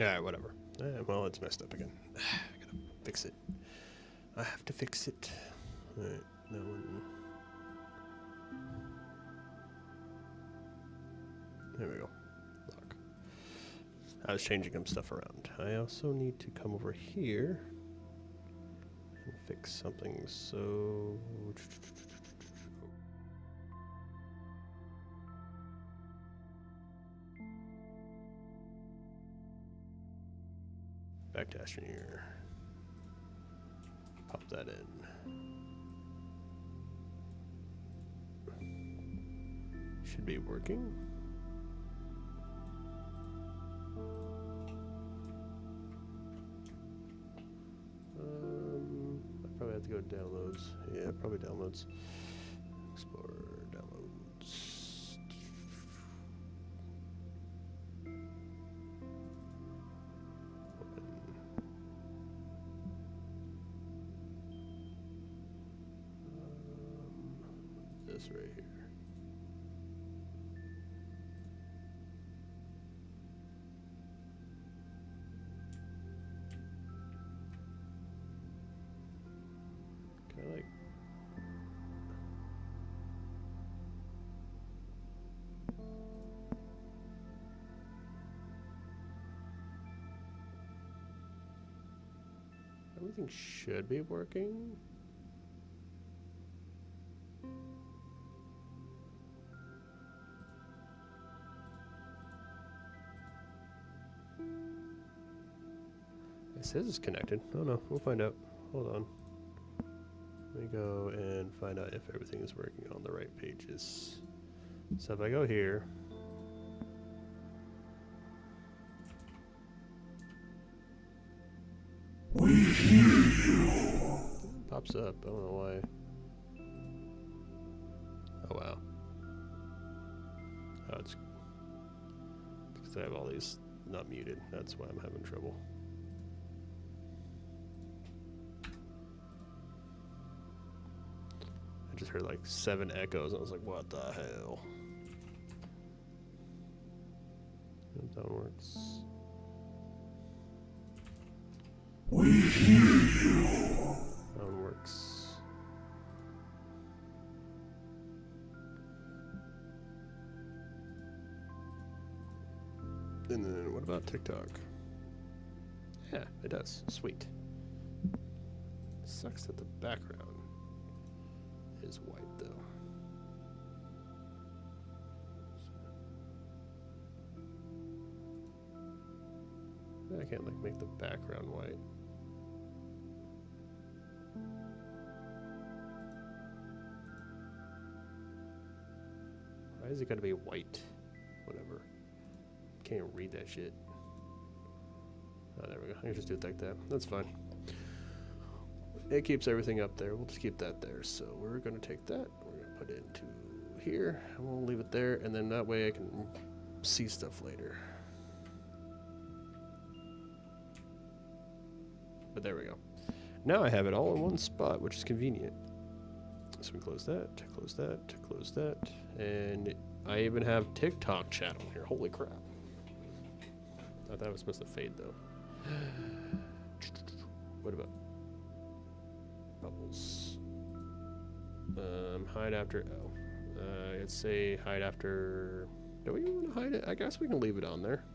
Alright, whatever. Well, it's messed up again. I gotta fix it. I have to fix it. Alright, that one. There we go. Lock. I was changing some stuff around. I also need to come over here and fix something. So back to Astroneer. Pop that in. Should be working. I probably have to go to downloads. Yeah, probably downloads. Explore downloads. Open. This right here. Everything should be working. It says it's connected. Oh no, we'll find out. Hold on. Let me go and find out if everything is working on the right pages. So if I go here, we hear you. It pops up. I don't know why. Oh wow. Oh, it's because I have all these not muted. That's why I'm having trouble. I just heard like 7 echoes. I was like, what the hell? That works. We hear you. That one works. And then what about TikTok? Yeah, it does. Sweet. Sucks that the background is white though. I can't like make the background white. Why is it gotta be white? Whatever. Can't read that shit. Oh, there we go. I can just do it like that. That's fine. It keeps everything up there. We'll just keep that there. So we're gonna take that. We're gonna put it into here. And we'll leave it there. And then that way I can see stuff later. But there we go. Now I have it all in one spot, which is convenient. So we close that, close that, close that. And I even have TikTok channel here. Holy crap. Thought that was supposed to fade though. What about bubbles? Hide after, oh. Let's say hide after, do we want to hide it? I guess we can leave it on there.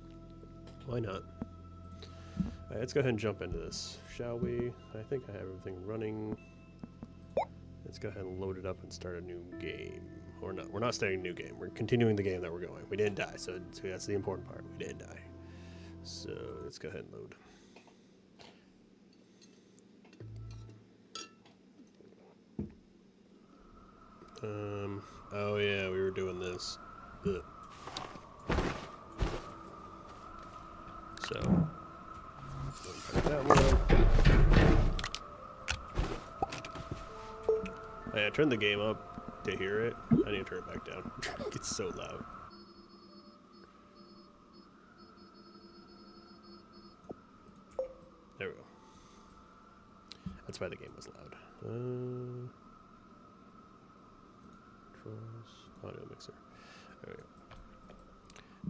Why not? Alright, let's go ahead and jump into this, shall we? I think I have everything running. Let's go ahead and load it up and start a new game. Or not, we're not starting a new game. We're continuing the game that we're going. We didn't die, so that's the important part. We didn't die. So let's go ahead and load. Oh yeah, we were doing this. Ugh. So, I turned the game up to hear it. I need to turn it back down. It's so loud. There we go. That's why the game was loud. Audio mixer. There we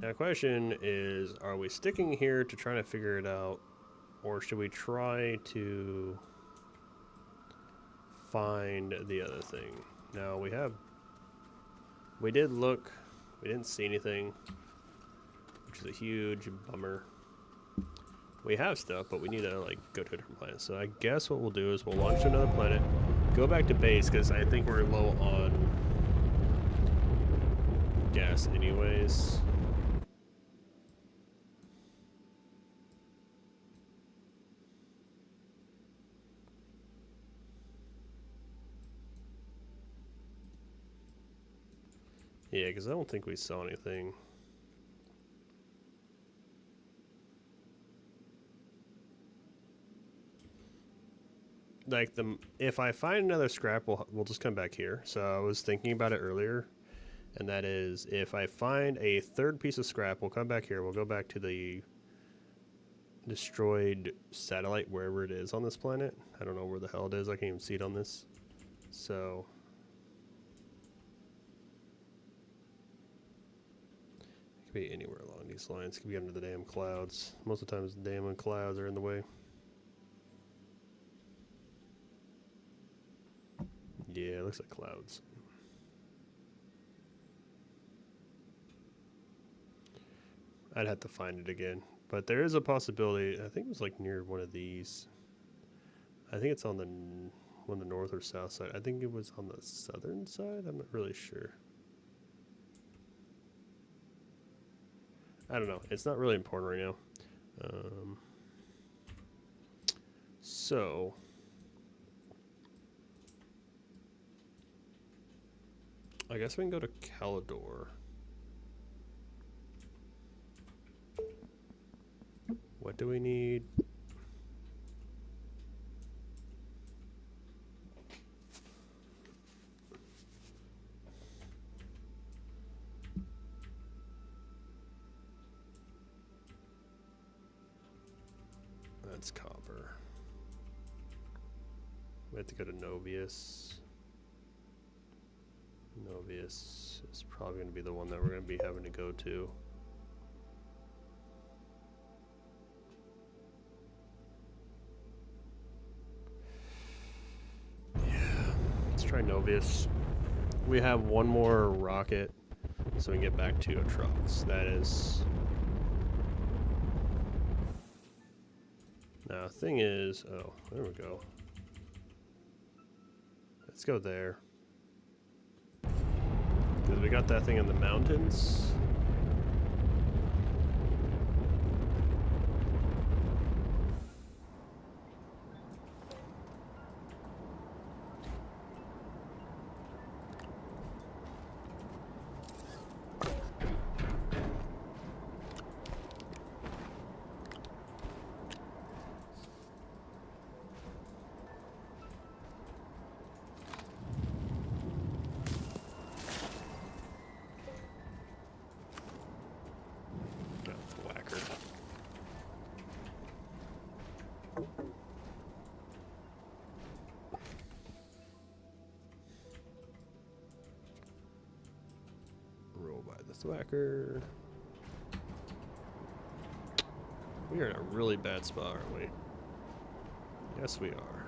go. Now, the question is, are we sticking here to try to figure it out, or should we try to find the other thing? Now, we did look, we didn't see anything, which is a huge bummer. We have stuff, but we need to, like, go to a different planet. So I guess what we'll do is we'll launch to another planet, go back to base, because I think we're low on gas anyways. Yeah, because I don't think we saw anything. Like, if I find another scrap, we'll just come back here. So I was thinking about it earlier, and that is, if I find a third piece of scrap, we'll come back here. We'll go back to the destroyed satellite, wherever it is on this planet. I don't know where the hell it is. I can't even see it on this. So it could be anywhere along these lines. It could be under the damn clouds. Most of the times, the damn clouds are in the way. Yeah, it looks like clouds. I'd have to find it again. But there is a possibility. I think it was like near one of these. I think it's on the north or south side. I think it was on the southern side. I'm not really sure. I don't know. It's not really important right now. So I guess we can go to Calidor. What do we need? That's copper. We have to go to Novius. Novius is probably going to be the one that we're going to be having to go to. Yeah, let's try Novius. We have one more rocket, so we can get back to Atrox. That is... Now, the thing is... Oh, there we go. Let's go there. Because we got that thing in the mountains. Roll by the thwacker. We are in a really bad spot, aren't we? Yes, we are.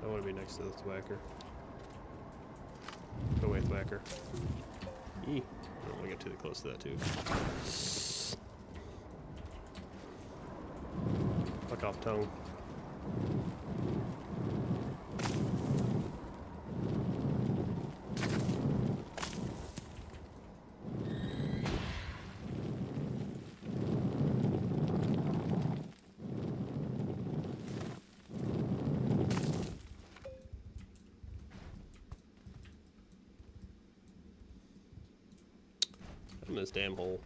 I want to be next to the thwacker. Go away, thwacker. Eee. I don't want to get too close to that, too. Fuck off, tongue. I'm in this damn hole.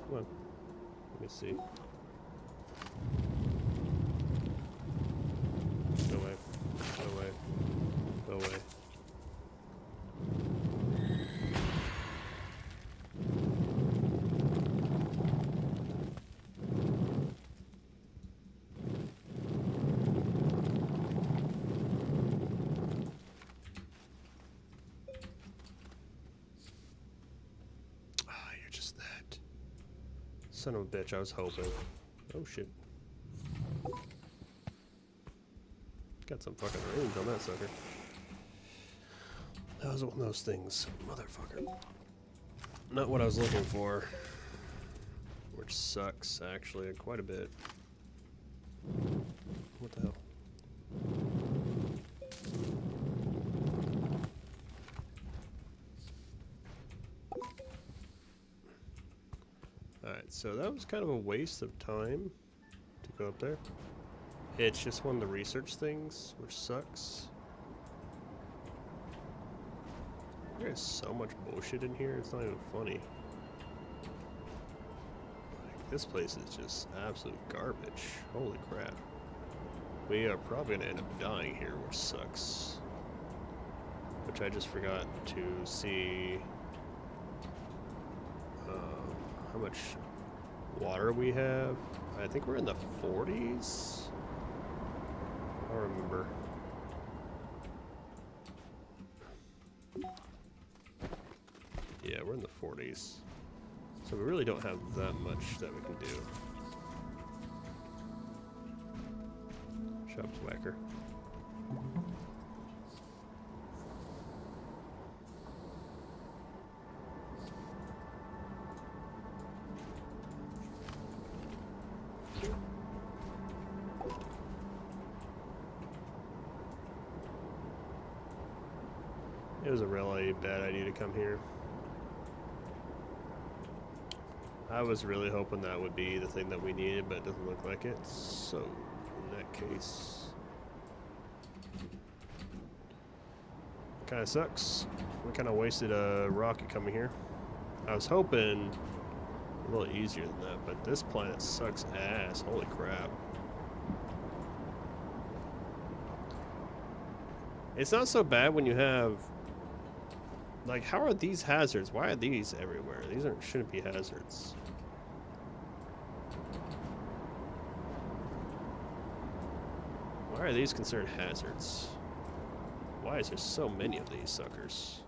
Come on. Let me see. Go away. Go away. Go away. Son of a bitch, I was hoping. Oh shit. Got some fucking range on that sucker. That was one of those things. Motherfucker. Not what I was looking for. Which sucks, actually, quite a bit. What the hell? Alright, so that was kind of a waste of time to go up there. It's just one of the research things, which sucks. There's so much bullshit in here, it's not even funny. Like, this place is just absolute garbage. Holy crap. We are probably gonna end up dying here, which sucks. Which I just forgot to see how much water we have. I think we're in the 40s. I don't remember. Yeah, we're in the 40s. So we really don't have that much that we can do. Shop's whacker. It was a really bad idea to come here. I was really hoping that would be the thing that we needed, but it doesn't look like it. So, in that case, kind of sucks. We kind of wasted a rocket coming here. I was hoping a little easier than that, but this planet sucks ass. Holy crap. It's not so bad when you have... Like, how are these hazards? Why are these everywhere? These shouldn't be hazards. Why are these considered hazards? Why is there so many of these suckers?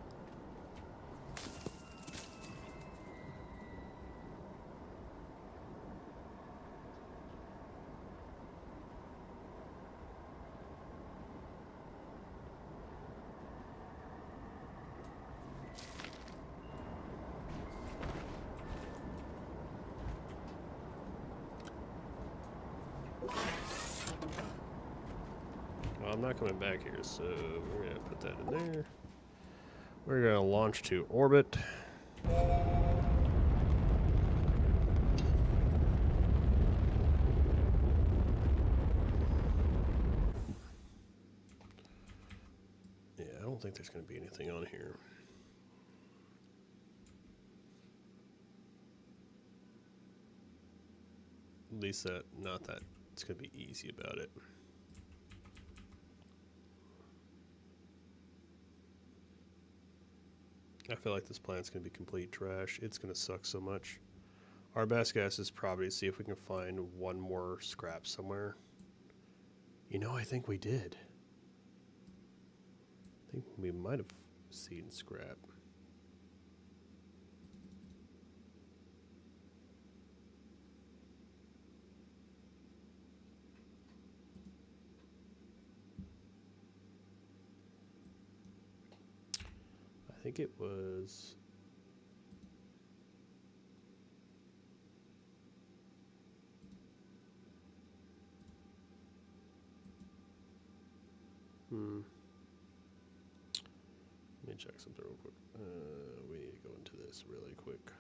I'm not coming back here, so we're going to put that in there. We're going to launch to orbit. Yeah, I don't think there's going to be anything on here. At least that, not that it's going to be easy about it. I feel like this planet's going to be complete trash. It's going to suck so much. Our best guess is probably to see if we can find one more scrap somewhere. You know, I think we did. I think we might have seen scrap. I think it was... Let me check something real quick. We need to go into this really quick.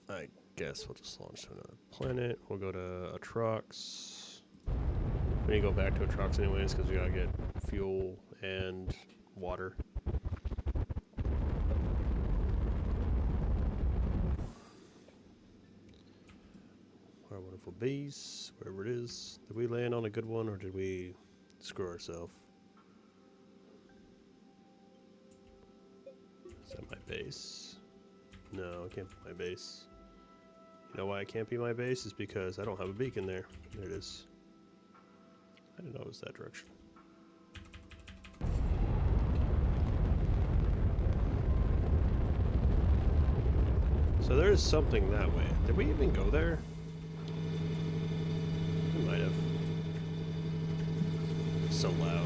I guess we'll just launch to another planet. We'll go to Atrox. We need to go back to Atrox anyways because we gotta get fuel and water. Our wonderful base, wherever it is. Did we land on a good one or did we screw ourselves? Is that my base? No, it can't be my base. You know why it can't be my base? Is because I don't have a beacon there. There it is. I didn't know it was that direction. So there is something that way. Did we even go there? We might have. It's so loud.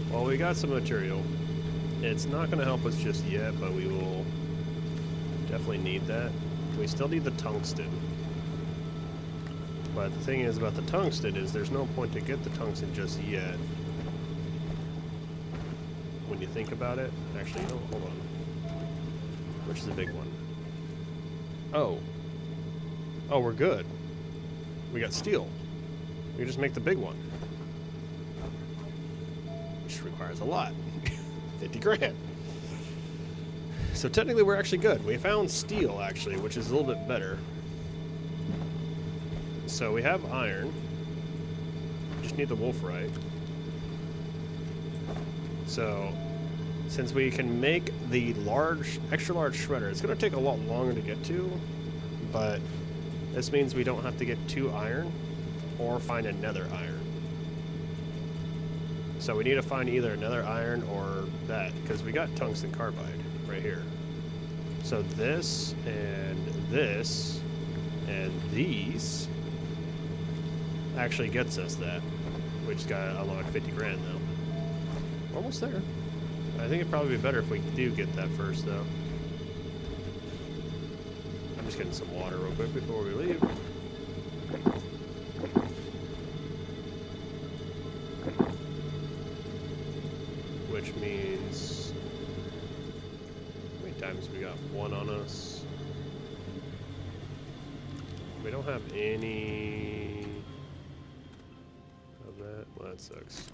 Well, we got some material. It's not going to help us just yet, but we will definitely need that. We still need the tungsten. But the thing is about the tungsten is there's no point to get the tungsten just yet. When you think about it. Actually, no, hold on. Which is the big one? Oh. Oh, we're good. We got steel. We can just make the big one. Which requires a lot. 50 grand. So technically we're actually good. We found steel actually, which is a little bit better. So we have iron. Just need the wolfrite. So since we can make the large, extra large shredder, it's going to take a lot longer to get to, but this means we don't have to get 2 iron or find another iron. So we need to find either another iron or that, because we got tungsten carbide right here. So this and these actually gets us that. We just got to unlock 50 grand though. We're almost there. I think it'd probably be better if we do get that first though. I'm just getting some water real quick before we leave. Which means, how many times we got 1 on us? We don't have any of that. Well, that sucks.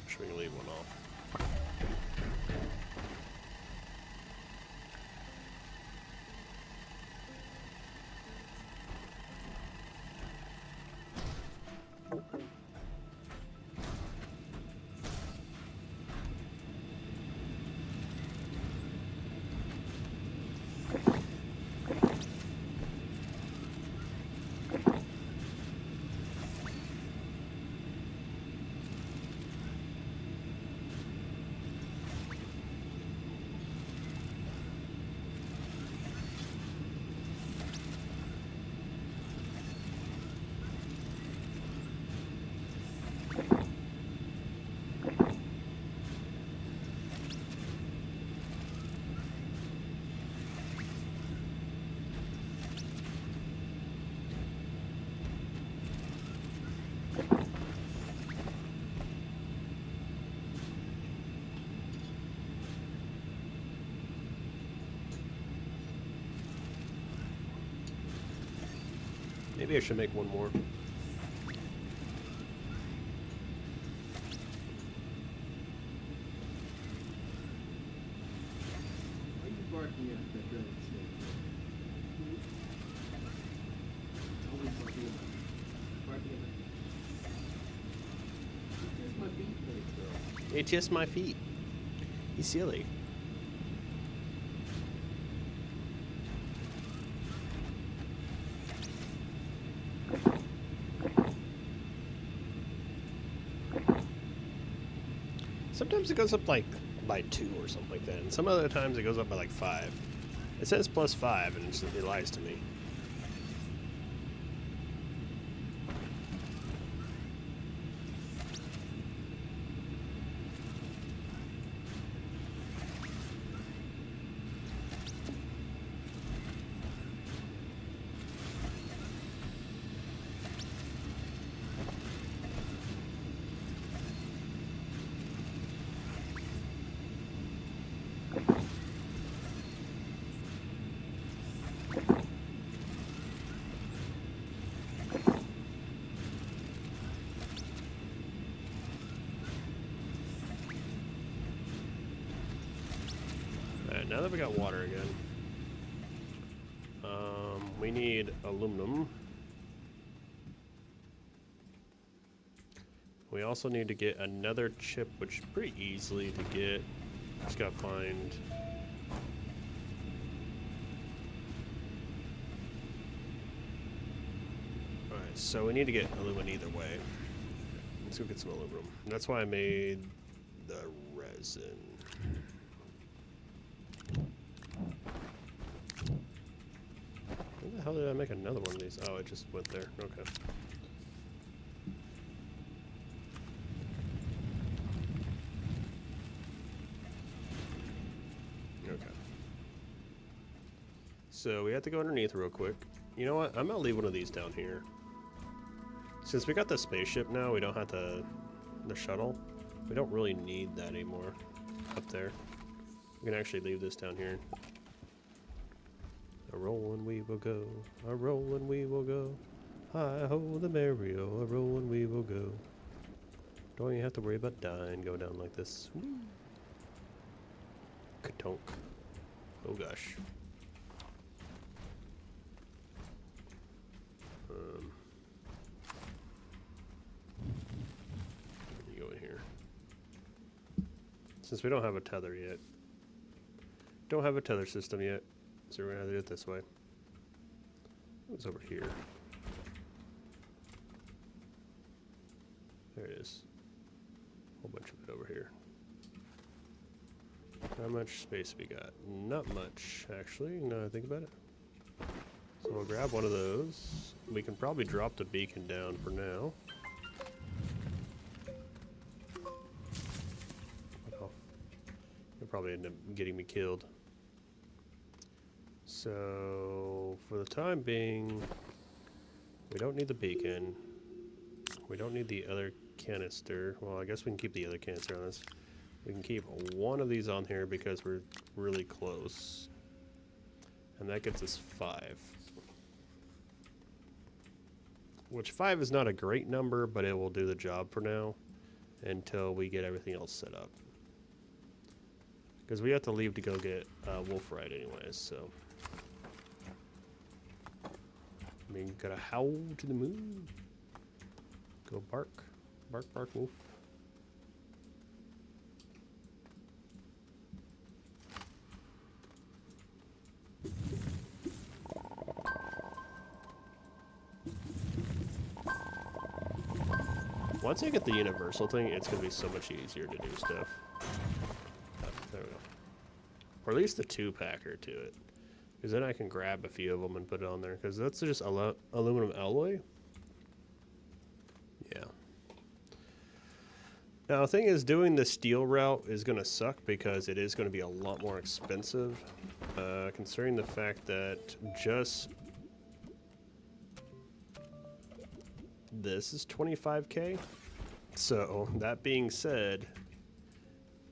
Should we leave one off? Maybe I should make one more. Why are you barking at that gun? Always barking at It's just my feet, girl. It's just my feet. He's silly. Sometimes it goes up like by 2 or something like that, and some other times it goes up by like 5. It says +5 and it lies to me. Alright, now that we got water again, we need aluminum. We also need to get another chip, which is pretty easily to get. Just gotta find... Alright, so we need to get aluminum either way. Let's go get some aluminum. And that's why I made the resin. Where the hell did I make another one of these? Oh, it just went there. Okay. Okay. So we have to go underneath real quick. You know what? I'm gonna leave one of these down here. Since we got the spaceship now, we don't have the shuttle. We don't really need that anymore up there. We can actually leave this down here. A rollin' we will go, a rollin' we will go. Hi-ho the Mario, a rollin' we will go. Don't even have to worry about dying, go down like this. Woo. Ka-tonk. Oh gosh. You go in here. Since we don't have a tether yet. Don't have a tether system yet. So we're gonna have to do it this way. What's over here? There it is. A whole bunch of it over here. How much space we got? Not much, actually, now that I think about it. So we'll grab one of those. We can probably drop the beacon down for now. Oh. You'll probably end up getting me killed. So, for the time being, we don't need the beacon. We don't need the other canister. Well, I guess we can keep the other canister on this. We can keep one of these on here because we're really close. And that gets us 5. Which 5 is not a great number, but it will do the job for now until we get everything else set up. Because we have to leave to go get Wolfrite anyways, so... I mean, gotta howl to the moon. Go bark. Bark, bark, wolf. Once I get the universal thing, it's gonna be so much easier to do stuff. Oh, there we go. Or at least the 2-packer to it. Because then I can grab a few of them and put it on there. Because that's just aluminum alloy. Yeah. Now the thing is, doing the steel route is going to suck because it is going to be a lot more expensive. Considering the fact that just this is 25k. So that being said,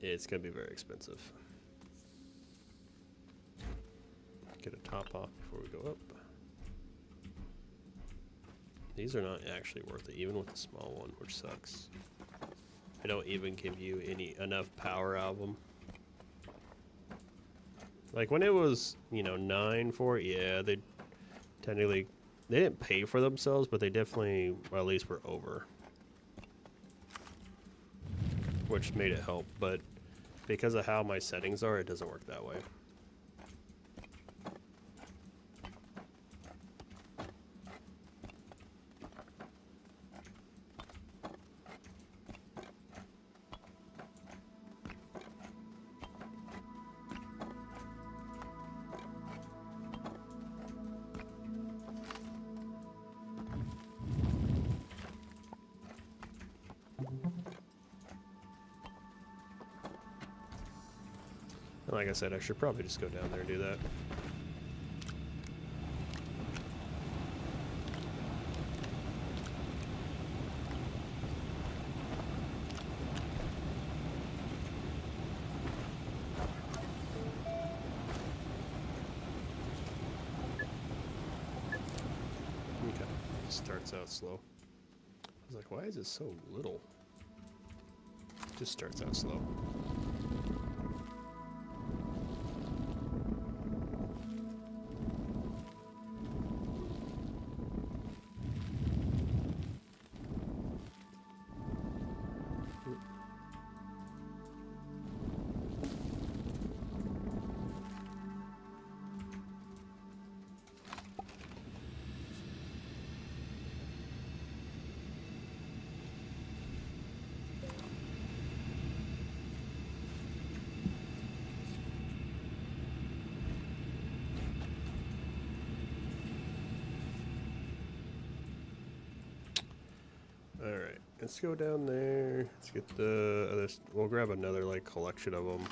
it's going to be very expensive. Get a top off before we go up. These are not actually worth it, even with the small one, which sucks. They don't even give you enough power out of them. Like when it was, you know, 9 for it, yeah, they technically they didn't pay for themselves, but they definitely, or at least were over, which made it help. But because of how my settings are, it doesn't work that way. Like I said, I should probably just go down there and do that. Okay, it starts out slow. I was like, why is it so little? It just starts out slow. let's go down there. Let's get the other. We'll grab another like collection of them.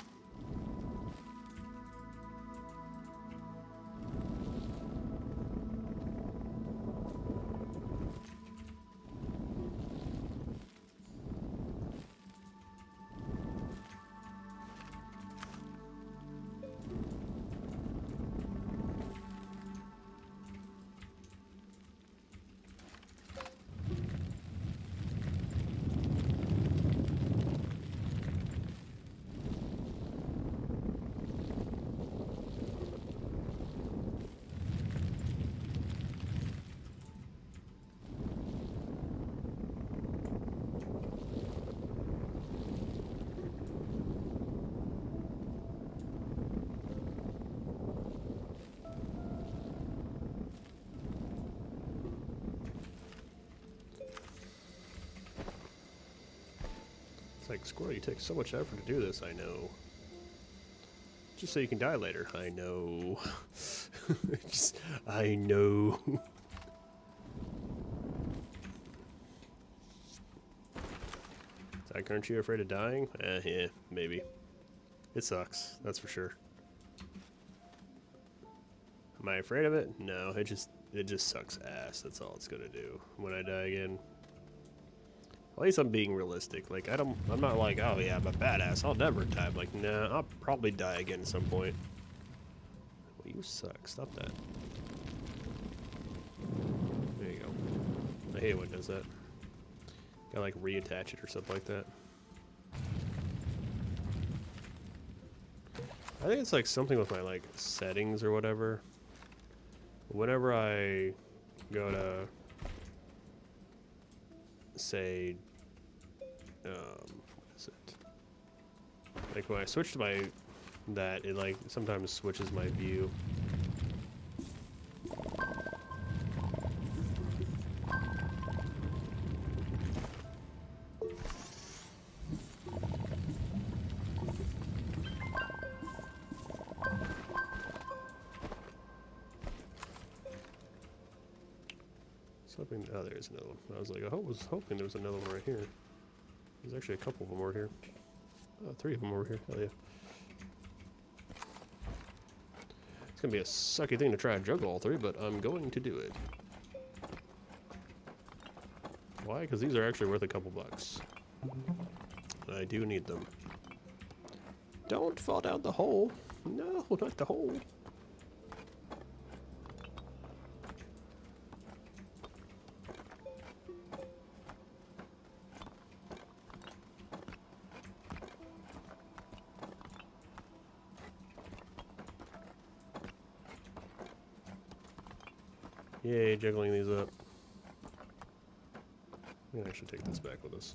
It's like, Squirrel, you take so much effort to do this, I know. Just so you can die later. I know. I know. Zach, aren't you afraid of dying? Yeah, maybe. It sucks, that's for sure. Am I afraid of it? No, it just sucks ass. That's all it's gonna do when I die again. At least I'm being realistic. Like, I'm not like, oh yeah, I'm a badass, I'll never die. I'm like, nah, I'll probably die again at some point. Well, you suck. Stop that. There you go. I hate when it does that. Gotta like reattach it or something like that. I think it's like something with my like settings or whatever. Whenever I go to say, what is it? Like when I switch to my that, it like sometimes switches my view. Hoping, oh, there's another one. I was like, I was hoping there was another one right here. There's actually a couple of them over here. Oh, 3 of them over here. Hell yeah. It's gonna be a sucky thing to try and juggle all 3, but I'm going to do it. Why? Because these are actually worth a couple bucks. I do need them. Don't fall down the hole. No, not the hole. Yay, juggling these up. Maybe I should take this back with us.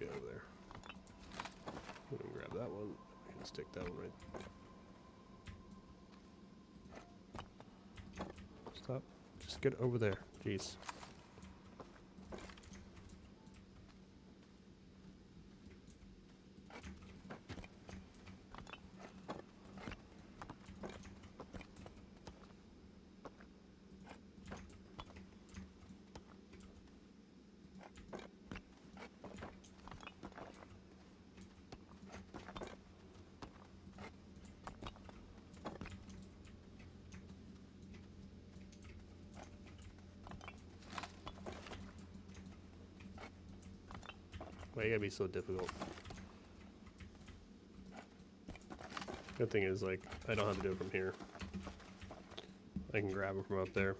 Get over there. We can grab that one. We can stick that one right. Stop. Just get over there. Jeez. Why you gotta be so difficult? Good thing is, like, I don't have to do it from here. I can grab them from up there.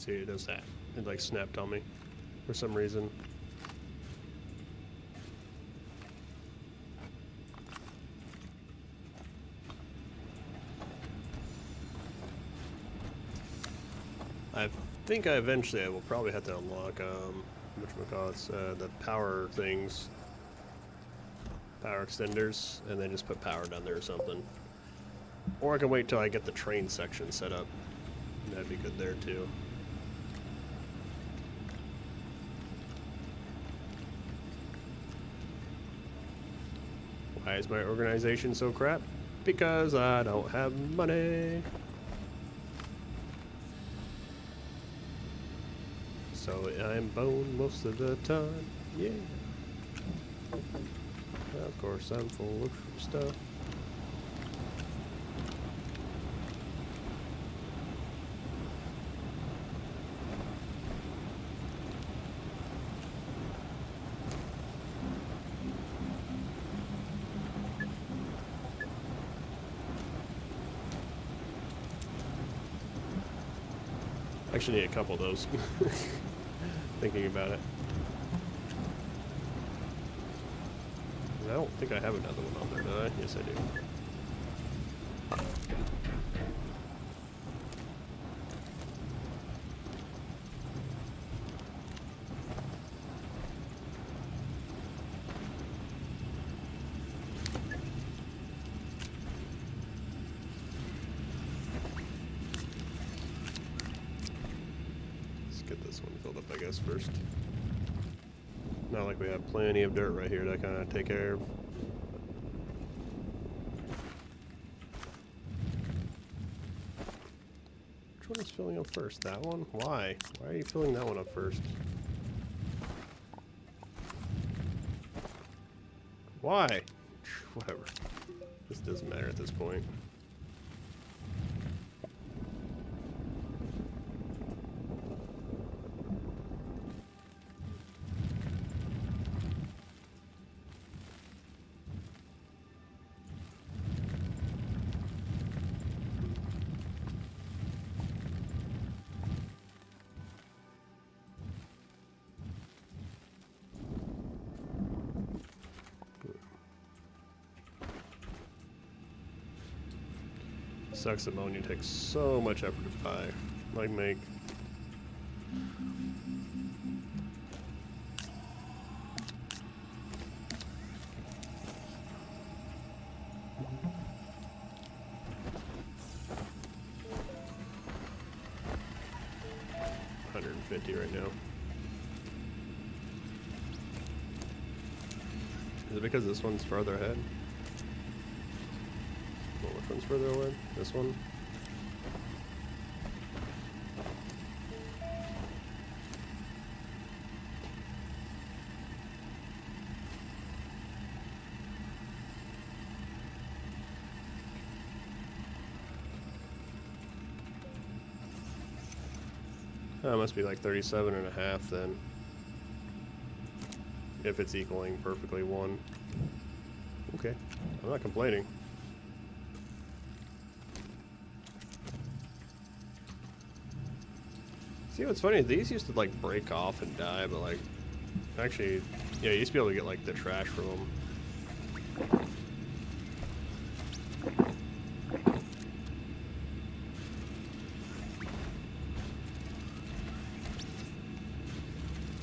See, it does that. It like snapped on me for some reason. I think I will probably have to unlock whatchamacallits, the power things, power extenders, and then just put power down there or something. Or I can wait till I get the train section set up. That'd be good there too. Why is my organization so crap? Because I don't have money. So I'm boned most of the time, yeah. Of course, I'm full of stuff. Actually need a couple of those. Thinking about it. I don't think I have another one on there, do I? Yes, I do. First. Not like we have plenty of dirt right here to kind of take care of. Which one is filling up first? That one? Why? Why are you filling that one up first? Why? Whatever. This doesn't matter at this point. Sucks ammonia takes so much effort to buy. Like make. $150 right now. Is it because this one's farther ahead? Which one's further away? This one? Oh, it must be like 37.5 then. If it's equaling perfectly 1. Okay, I'm not complaining. See what's funny? These used to like break off and die, but like, actually, yeah, you used to be able to get like the trash from them.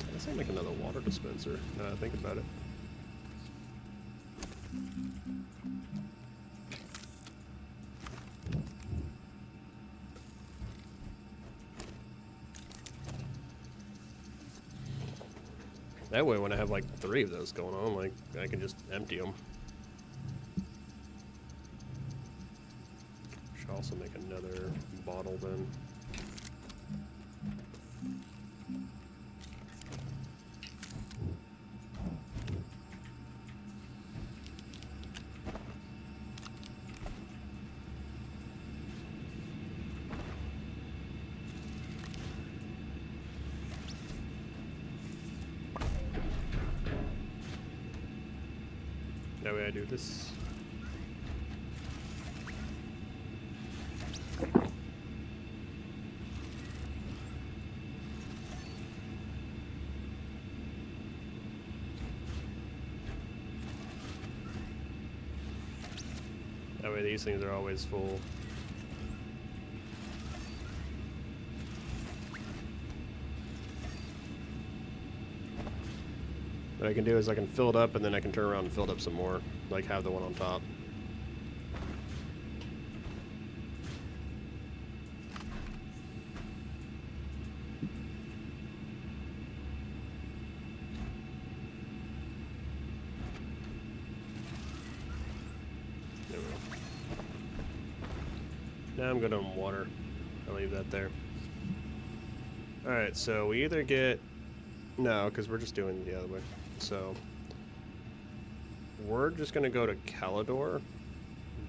I guess I'll make another water dispenser now that I think about it. That way, when I have like 3 of those going on, like I can just empty them. Should also make another bottle then. That way I do this. way these things are always full. What I can do is I can fill it up and then I can turn around and fill it up some more, like have the one on top. There we go. Now I'm good on water. I'll leave that there. Alright, so we either get... No, because we're just doing the other way. So, we're just going to go to Calidor,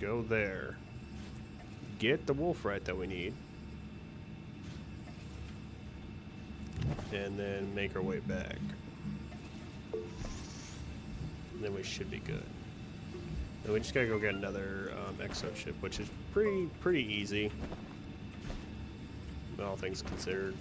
go there, get the wolfrite that we need, and then make our way back. And then we should be good. And we just got to go get another exo chip, which is pretty easy, all things considered.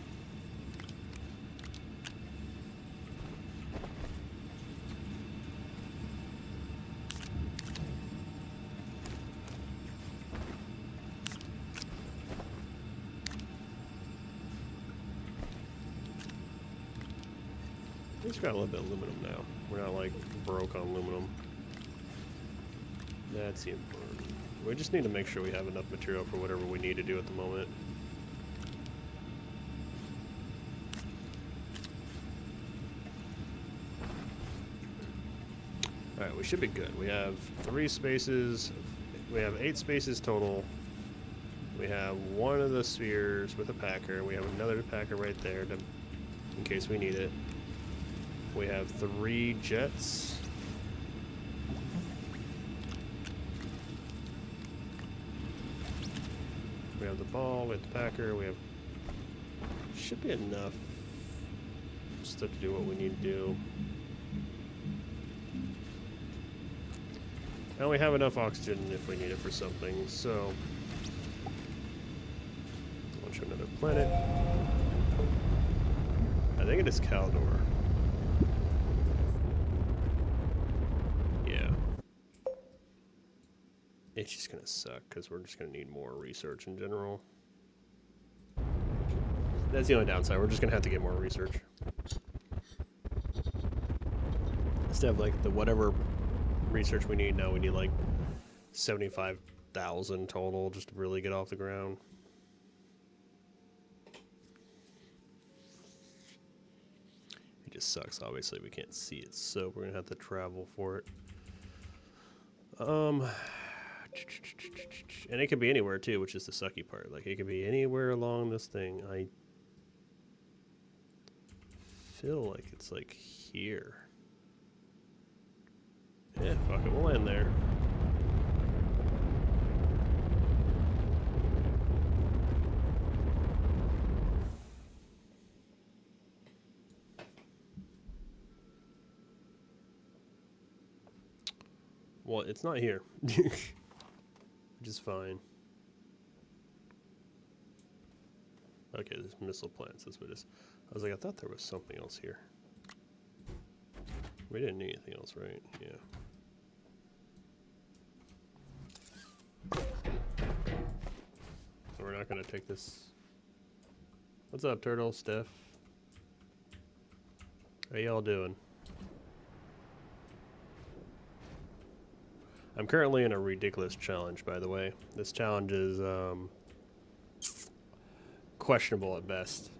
We just got a little bit of aluminum now. We're not like broke on aluminum. That's the important. We just need to make sure we have enough material for whatever we need to do at the moment. Alright, we should be good. We have 3 spaces. We have 8 spaces total. We have one of the spheres with a packer. We have another packer right there to, in case we need it. We have 3 jets. We have the ball, we have the packer, we have... Should be enough stuff to do what we need to do. And we have enough oxygen if we need it for something, so... Launch another planet. I think it is Calidor. It's just gonna suck because we're just gonna need more research in general. That's the only downside. We're just gonna have to get more research. Instead of like the whatever research we need now, we need like 75,000 total just to really get off the ground. It just sucks. Obviously, we can't see it, so we're gonna have to travel for it. And it could be anywhere too, which is the sucky part. Like, it could be anywhere along this thing. I feel like it's like here. Yeah, fuck it, we'll land there. Well, it's not here. Which is fine. Okay, there's missile plants. That's what it is. I was like, I thought there was something else here. We didn't need anything else, right? Yeah. So we're not going to take this. What's up, Turtle? Steph? How y'all doing? I'm currently in a ridiculous challenge, by the way. This challenge is questionable at best.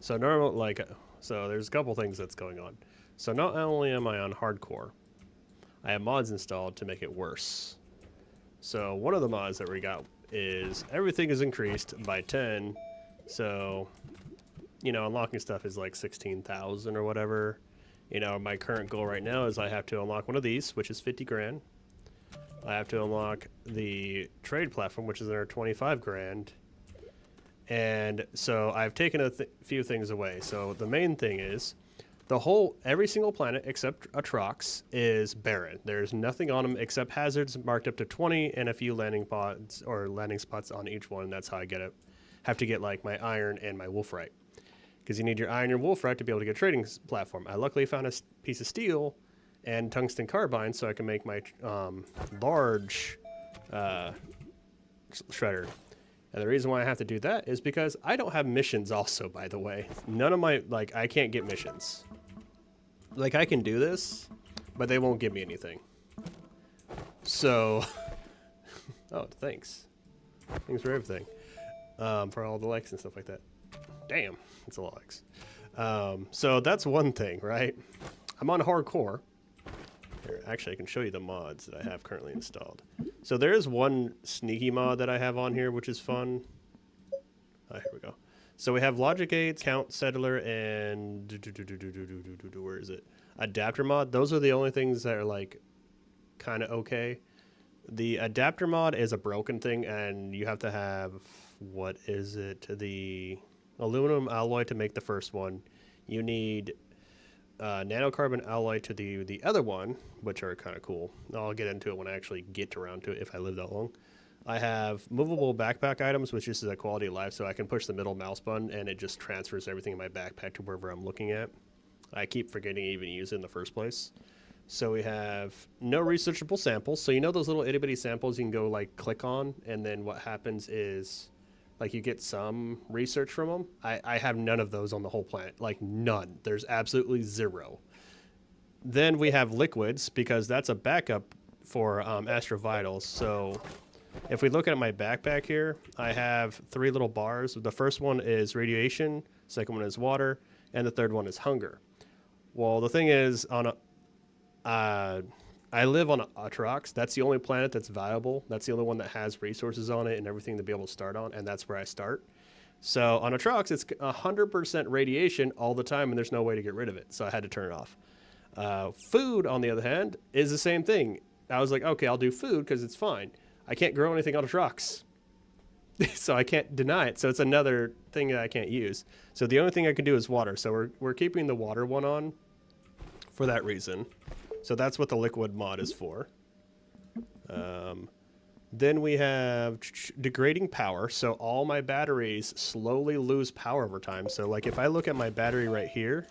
So there's a couple things that's going on. So not only am I on hardcore, I have mods installed to make it worse. So one of the mods that we got is everything is increased by 10. So, you know, unlocking stuff is like 16,000 or whatever. You know, my current goal right now is I have to unlock one of these, which is 50 grand. I have to unlock the trade platform, which is another 25 grand. And so I've taken a few things away. So the main thing is every single planet except Atrox is barren. There's nothing on them except hazards marked up to 20 and a few landing pods or landing spots on each one. That's how I get it. Have to get like my iron and my wolfrite. Because you need your iron and wolfrite to be able to get a trading platform. I luckily found a piece of steel, and tungsten carbide so I can make my large shredder. And the reason why I have to do that is because I don't have missions also, by the way. None of my, like, I can't get missions. Like, I can do this, but they won't give me anything. So, oh, thanks. Thanks for everything. For all the likes and stuff like that. Damn, that's a lot of likes. So that's one thing, right? I'm on hardcore. Here, actually, I can show you the mods that I have currently installed. So there is one sneaky mod that I have on here, which is fun. Oh, here we go. So we have logic gates, count settler, and where is it? Adapter mod. Those are the only things that are like kind of okay. The adapter mod is a broken thing, and you have to have, what is it? The aluminum alloy to make the first one. You need nanocarbon alloy to the other one, which are kind of cool. I'll get into it when I actually get around to it if I live that long. I have movable backpack items, which is a quality of life, so I can push the middle mouse button and it just transfers everything in my backpack to wherever I'm looking at. I keep forgetting to even use it in the first place. So we have no researchable samples. So you know those little itty bitty samples you can go like click on, and then what happens is like you get some research from them. I have none of those on the whole planet, like none. There's absolutely zero. Then we have liquids because that's a backup for astrovitals. So if we look at my backpack here, I have 3 little bars. The first one is radiation, second one is water, and the third one is hunger. Well, the thing is, on a I live on Atrox. That's the only planet that's viable. That's the only one that has resources on it and everything to be able to start on, and that's where I start. So on Atrox, it's 100% radiation all the time, and there's no way to get rid of it, so I had to turn it off. Food, on the other hand, is the same thing. I was like, okay, I'll do food because it's fine. I can't grow anything on Atrox, so I can't deny it. So it's another thing that I can't use. So the only thing I can do is water. So we're keeping the water one on for that reason. So that's what the liquid mod is for. Then we have degrading power. So all my batteries slowly lose power over time. So like if I look at my battery right here,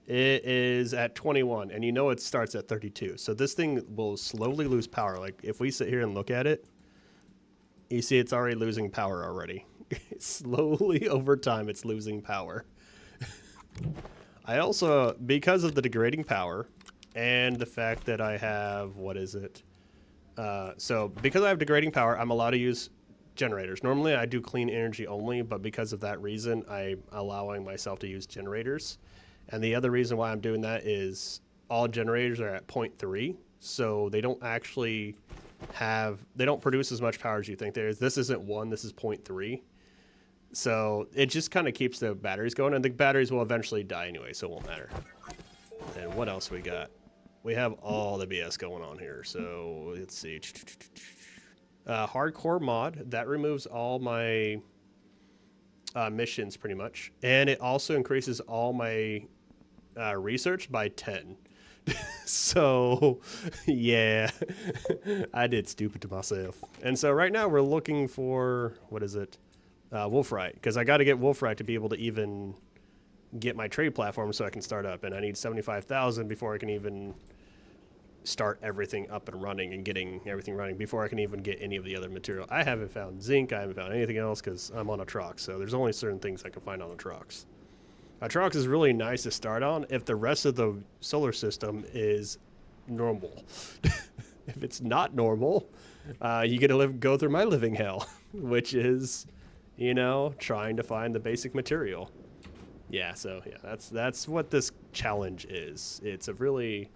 it is at 21, and you know it starts at 32. So this thing will slowly lose power. Like if we sit here and look at it, you see it's already losing power already. Slowly over time, it's losing power. I also, because of the degrading power, and the fact that I have, what is it? So because I have degrading power, I'm allowed to use generators. Normally I do clean energy only, but because of that reason, I'm allowing myself to use generators. And the other reason why I'm doing that is all generators are at 0.3, so they don't actually they don't produce as much power as you think there is. This isn't 1, this is 0.3. So it just kind of keeps the batteries going, and the batteries will eventually die anyway, so it won't matter. And what else we got? We have all the BS going on here. So let's see. Hardcore mod. That removes all my missions pretty much. And it also increases all my research by 10. So, yeah. I did stupid to myself. And so right now we're looking for, what is it? Wolfrite. Because I got to get Wolfrite to be able to even get my trade platform so I can start up, and I need 75,000 before I can even start everything up and running and getting everything running before I can even get any of the other material. I haven't found zinc, I haven't found anything else because I'm on Atrox, so there's only certain things I can find on Atrox. Atrox is really nice to start on if the rest of the solar system is normal. If it's not normal, you get to go through my living hell, which is, you know, trying to find the basic material. Yeah, so yeah, that's what this challenge is. It's a really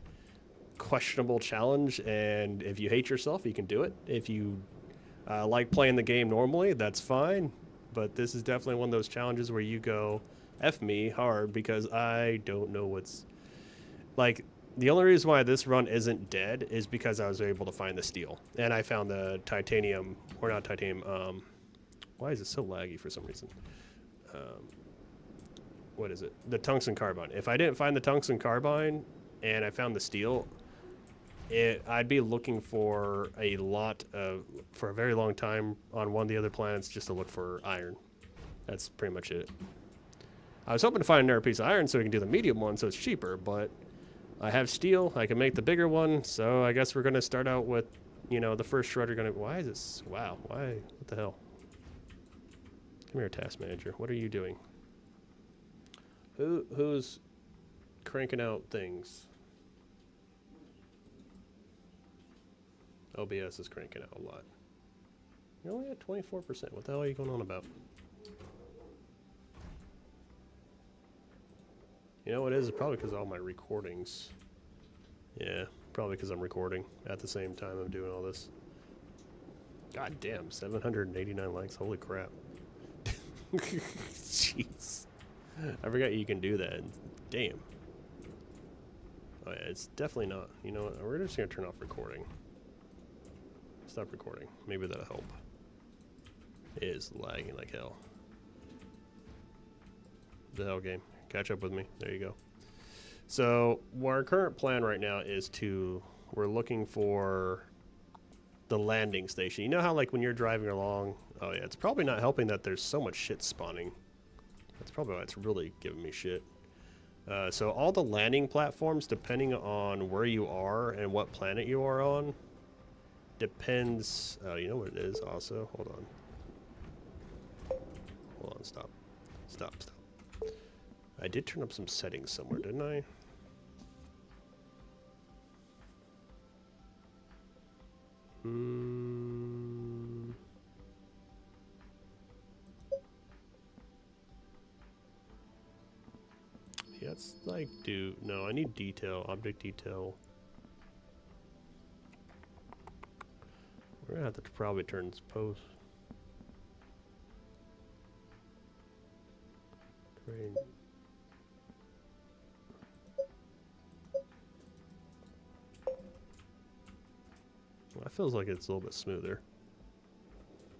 questionable challenge, and if you hate yourself, you can do it. If you like playing the game normally, that's fine. But this is definitely one of those challenges where you go, F me hard, because I don't know what's... Like, the only reason why this run isn't dead is because I was able to find the steel. And I found the titanium, or not titanium, why is it so laggy for some reason? What is it? The tungsten carbide. If I didn't find the tungsten carbide and I found the steel, I'd be looking for for a very long time on one of the other planets just to look for iron. That's pretty much it. I was hoping to find another piece of iron so we can do the medium one so it's cheaper, but I have steel. I can make the bigger one. So I guess we're going to start out with, you know, the first shredder going to... Why is this... Wow. Why? What the hell? Come here, task manager. What are you doing? Who's cranking out things? OBS is cranking out a lot. You're only at 24%. What the hell are you going on about? You know what it is? It's probably because of all my recordings. Yeah, probably because I'm recording at the same time I'm doing all this. God damn, 789 likes. Holy crap. Jeez. I forgot you can do that. Damn. Oh yeah, it's definitely not. You know what? We're just going to turn off recording. Stop recording. Maybe that'll help. It is lagging like hell. The hell game. Catch up with me. There you go. So our current plan right now is we're looking for the landing station. You know how like when you're driving along, oh yeah, it's probably not helping that there's so much shit spawning. That's probably why it's really giving me shit. So all the landing platforms, depending on where you are and what planet you are on, depends. You know what it is also? Hold on, stop. I did turn up some settings somewhere, didn't I? Yeah, it's like, no, I need detail, object detail. We're gonna have to probably turn this post. Great. Well, that feels like it's a little bit smoother.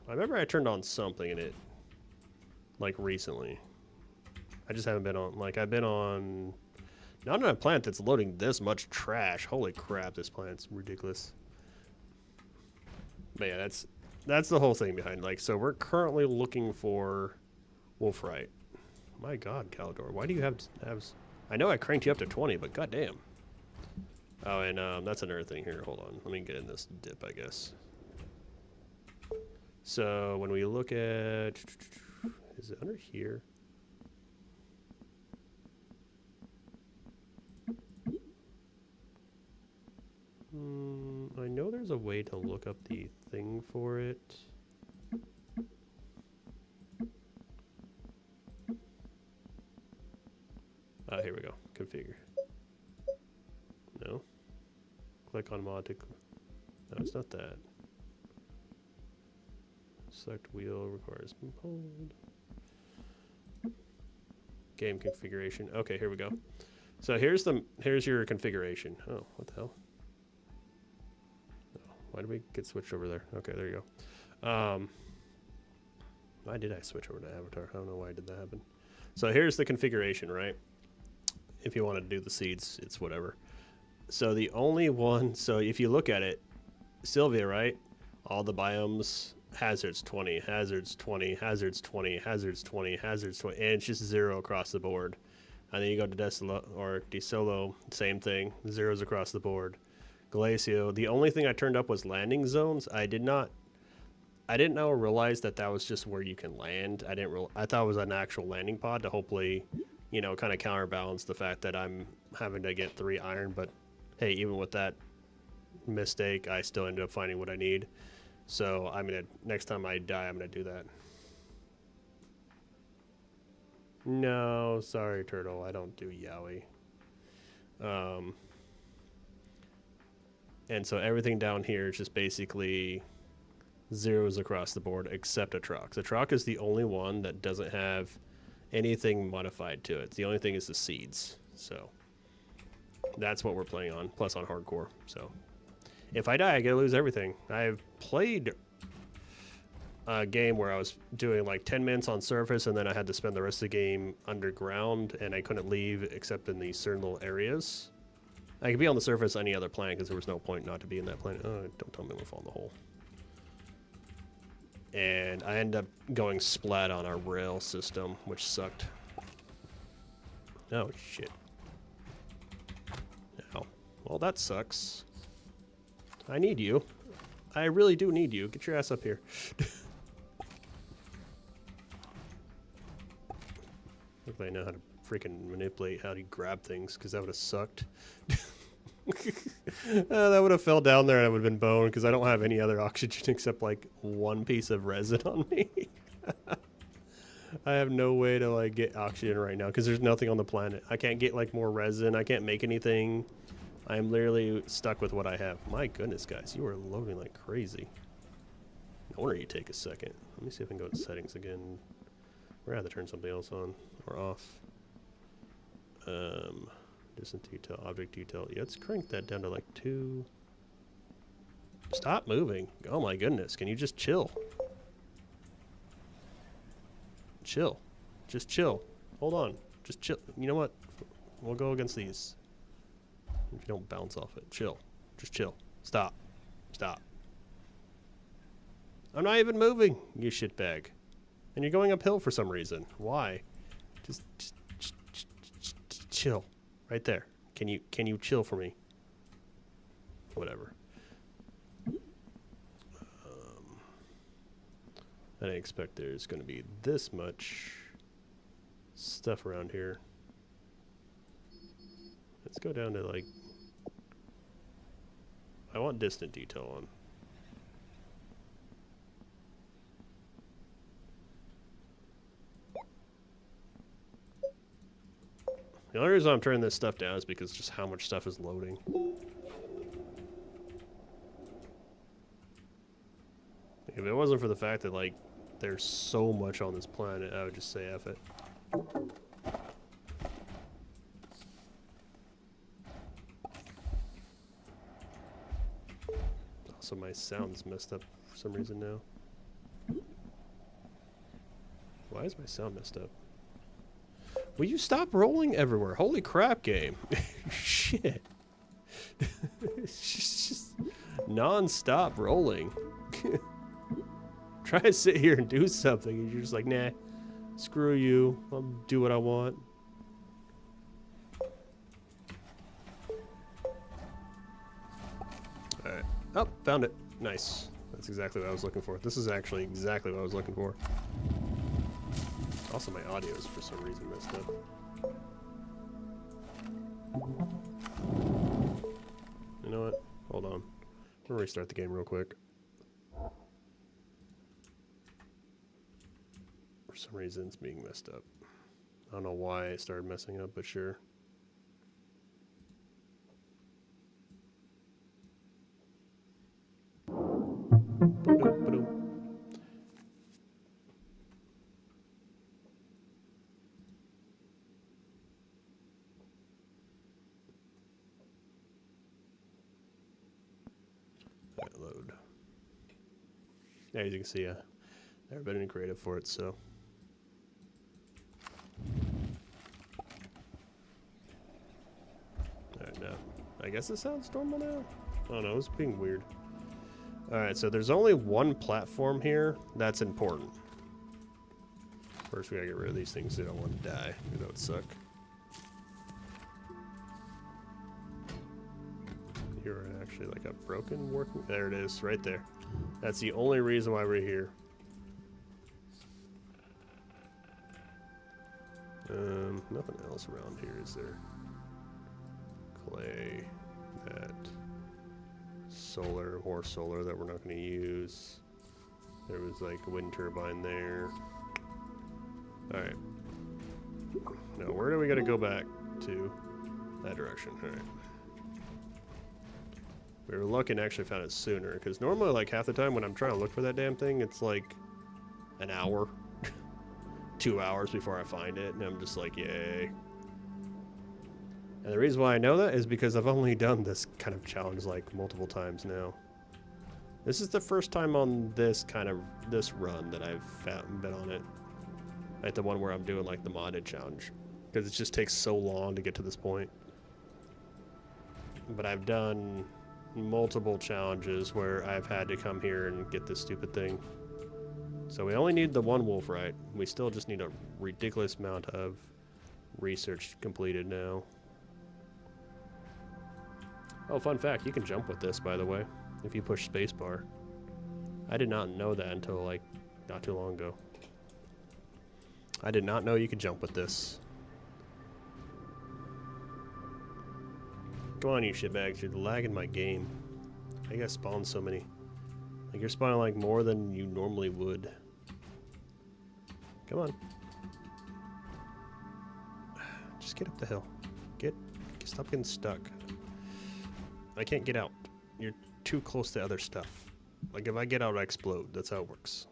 I remember I turned on something in it, like recently. I just haven't been on, like I've been on, not on a plant that's loading this much trash. Holy crap, this plant's ridiculous. But yeah, that's the whole thing behind, like, so we're currently looking for wolfrite. My God, Calidor, why do you have, I know I cranked you up to 20, but goddamn. Oh, and that's another thing here. Hold on, let me get in this dip, I guess. So when we look at, is it under here? I know there's a way to look up the thing for it. Here we go. Configure. No. Click on mod to. No, it's not that. Select wheel requires hold. Game configuration. Okay, here we go. So here's your configuration. Oh, what the hell? Oh, why did we get switched over there? Okay, there you go. Why did I switch over to Avatar? I don't know why did that happen. So here's the configuration, right? If you want to do the seeds, it's whatever. So the only one, so if you look at it, Sylvia, right? All the biomes, hazards 20, hazards 20, hazards 20, hazards 20, hazards 20, and it's just 0 across the board. And then you go to DeSolo, same thing, 0s across the board. Glacio, the only thing I turned up was landing zones. I didn't realize that was just where you can land. I thought it was an actual landing pod to hopefully, you know, kind of counterbalance the fact that I'm having to get 3 iron, but hey, even with that mistake, I still ended up finding what I need. So next time I die, I'm gonna do that. No, sorry, turtle, I don't do yaoi. And so everything down here is just basically 0s across the board except Atrox. Atrox is the only one that doesn't have anything modified to it. The only thing is the seeds. So that's what we're playing on, plus on hardcore. So if I die, I get to lose everything. I've played a game where I was doing like 10 minutes on surface, and then I had to spend the rest of the game underground, and I couldn't leave except in these certain little areas. I could be on the surface any other planet because there was no point not to be in that planet. Oh, don't tell me I'm going to fall in the hole. And I ended up going splat on our rail system, which sucked. Oh, shit. Well, that sucks. I need you. I really do need you. Get your ass up here. If I know how to freaking manipulate how to grab things, because that would have sucked. That would have fell down there and it would have been bone, because I don't have any other oxygen except like one piece of resin on me. I have no way to like get oxygen right now because there's nothing on the planet. I can't get like more resin. I can't make anything. I'm literally stuck with what I have. My goodness, guys, you are loading like crazy. No wonder you take a second. Let me see if I can go to settings again. We're gonna have to turn something else on or off. Distant detail, object detail. Yeah, let's crank that down to like 2. Stop moving. Oh my goodness, can you just chill? Chill. Just chill. Hold on. Just chill. You know what? We'll go against these. If you don't bounce off it. Chill. Just chill. Stop. Stop. I'm not even moving, you shitbag. And you're going uphill for some reason. Why? Just chill. Right there. Can you chill for me? Whatever. I didn't expect there's going to be this much stuff around here. Let's go down to like... I want distant detail on. The only reason I'm turning this stuff down is because just how much stuff is loading. If it wasn't for the fact that like there's so much on this planet, I would just say F it. Also, my sound's messed up for some reason now. Why is my sound messed up? Will you stop rolling everywhere? Holy crap, game. Shit. It's just non-stop rolling. Try to sit here and do something, and you're just like, nah, screw you. I'll do what I want. Alright. Oh, found it. Nice. That's exactly what I was looking for. This is actually exactly what I was looking for. Also, my audio is for some reason messed up. You know what? Hold on. I'm gonna restart the game real quick. For some reason, it's being messed up. I don't know why it started messing up, but sure. Ba-doom, ba-doom. Alright, load. Yeah, as you can see, never been any creative for it, so. Alright, now. I guess it sounds normal now? I don't know, it's being weird. Alright, so there's only one platform here that's important. First, we gotta get rid of these things so they don't want to die. That would suck. You're actually like a broken working... There it is, right there. That's the only reason why we're here. Nothing else around here, is there? Clay, that, solar, more solar that we're not going to use. There was like a wind turbine there. Alright. Now, where do we got to go back to? That direction, alright. We were lucky and actually found it sooner, because normally like half the time when I'm trying to look for that damn thing, it's like an hour. 2 hours before I find it, and I'm just like, yay. And the reason why I know that is because I've only done this kind of challenge like multiple times now. This is the first time on this run that I've been on it. Like the one where I'm doing like the modded challenge. Because it just takes so long to get to this point. But I've done multiple challenges where I've had to come here and get this stupid thing. So we only need the one wolf right. We still just need a ridiculous amount of research completed now. Oh, fun fact, you can jump with this, by the way, if you push spacebar. I did not know that until, like, not too long ago. I did not know you could jump with this. Come on, you shitbags, you're lagging my game. I gotta spawn so many. Like, you're spawning, like, more than you normally would. Come on. Just get up the hill. Stop getting stuck. I can't get out. You're too close to other stuff. Like, if I get out, I explode. That's how it works.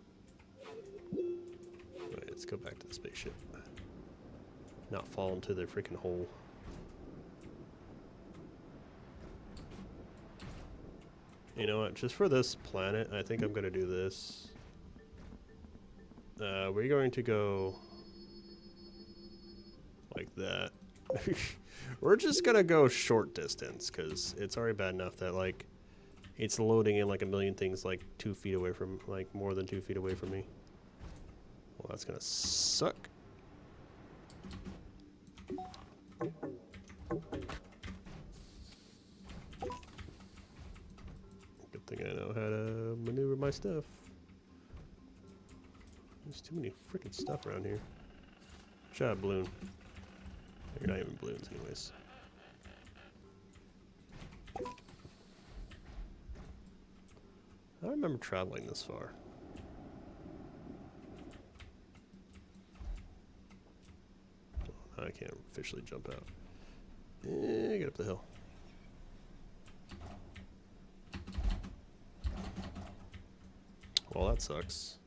Alright, let's go back to the spaceship. Not fall into the freaking hole. You know what? Just for this planet, I think I'm going to do this. We're going to go like that. We're just going to go short distance because it's already bad enough that, like, it's loading in like a million things like 2 feet away from, like, more than 2 feet away from me. Well, that's going to suck. Good thing I know how to maneuver my stuff. There's too many freaking stuff around here. Shut up, balloon. You're not even balloons anyways. I remember traveling this far. I can't officially jump out. Get up the hill. Well, that sucks.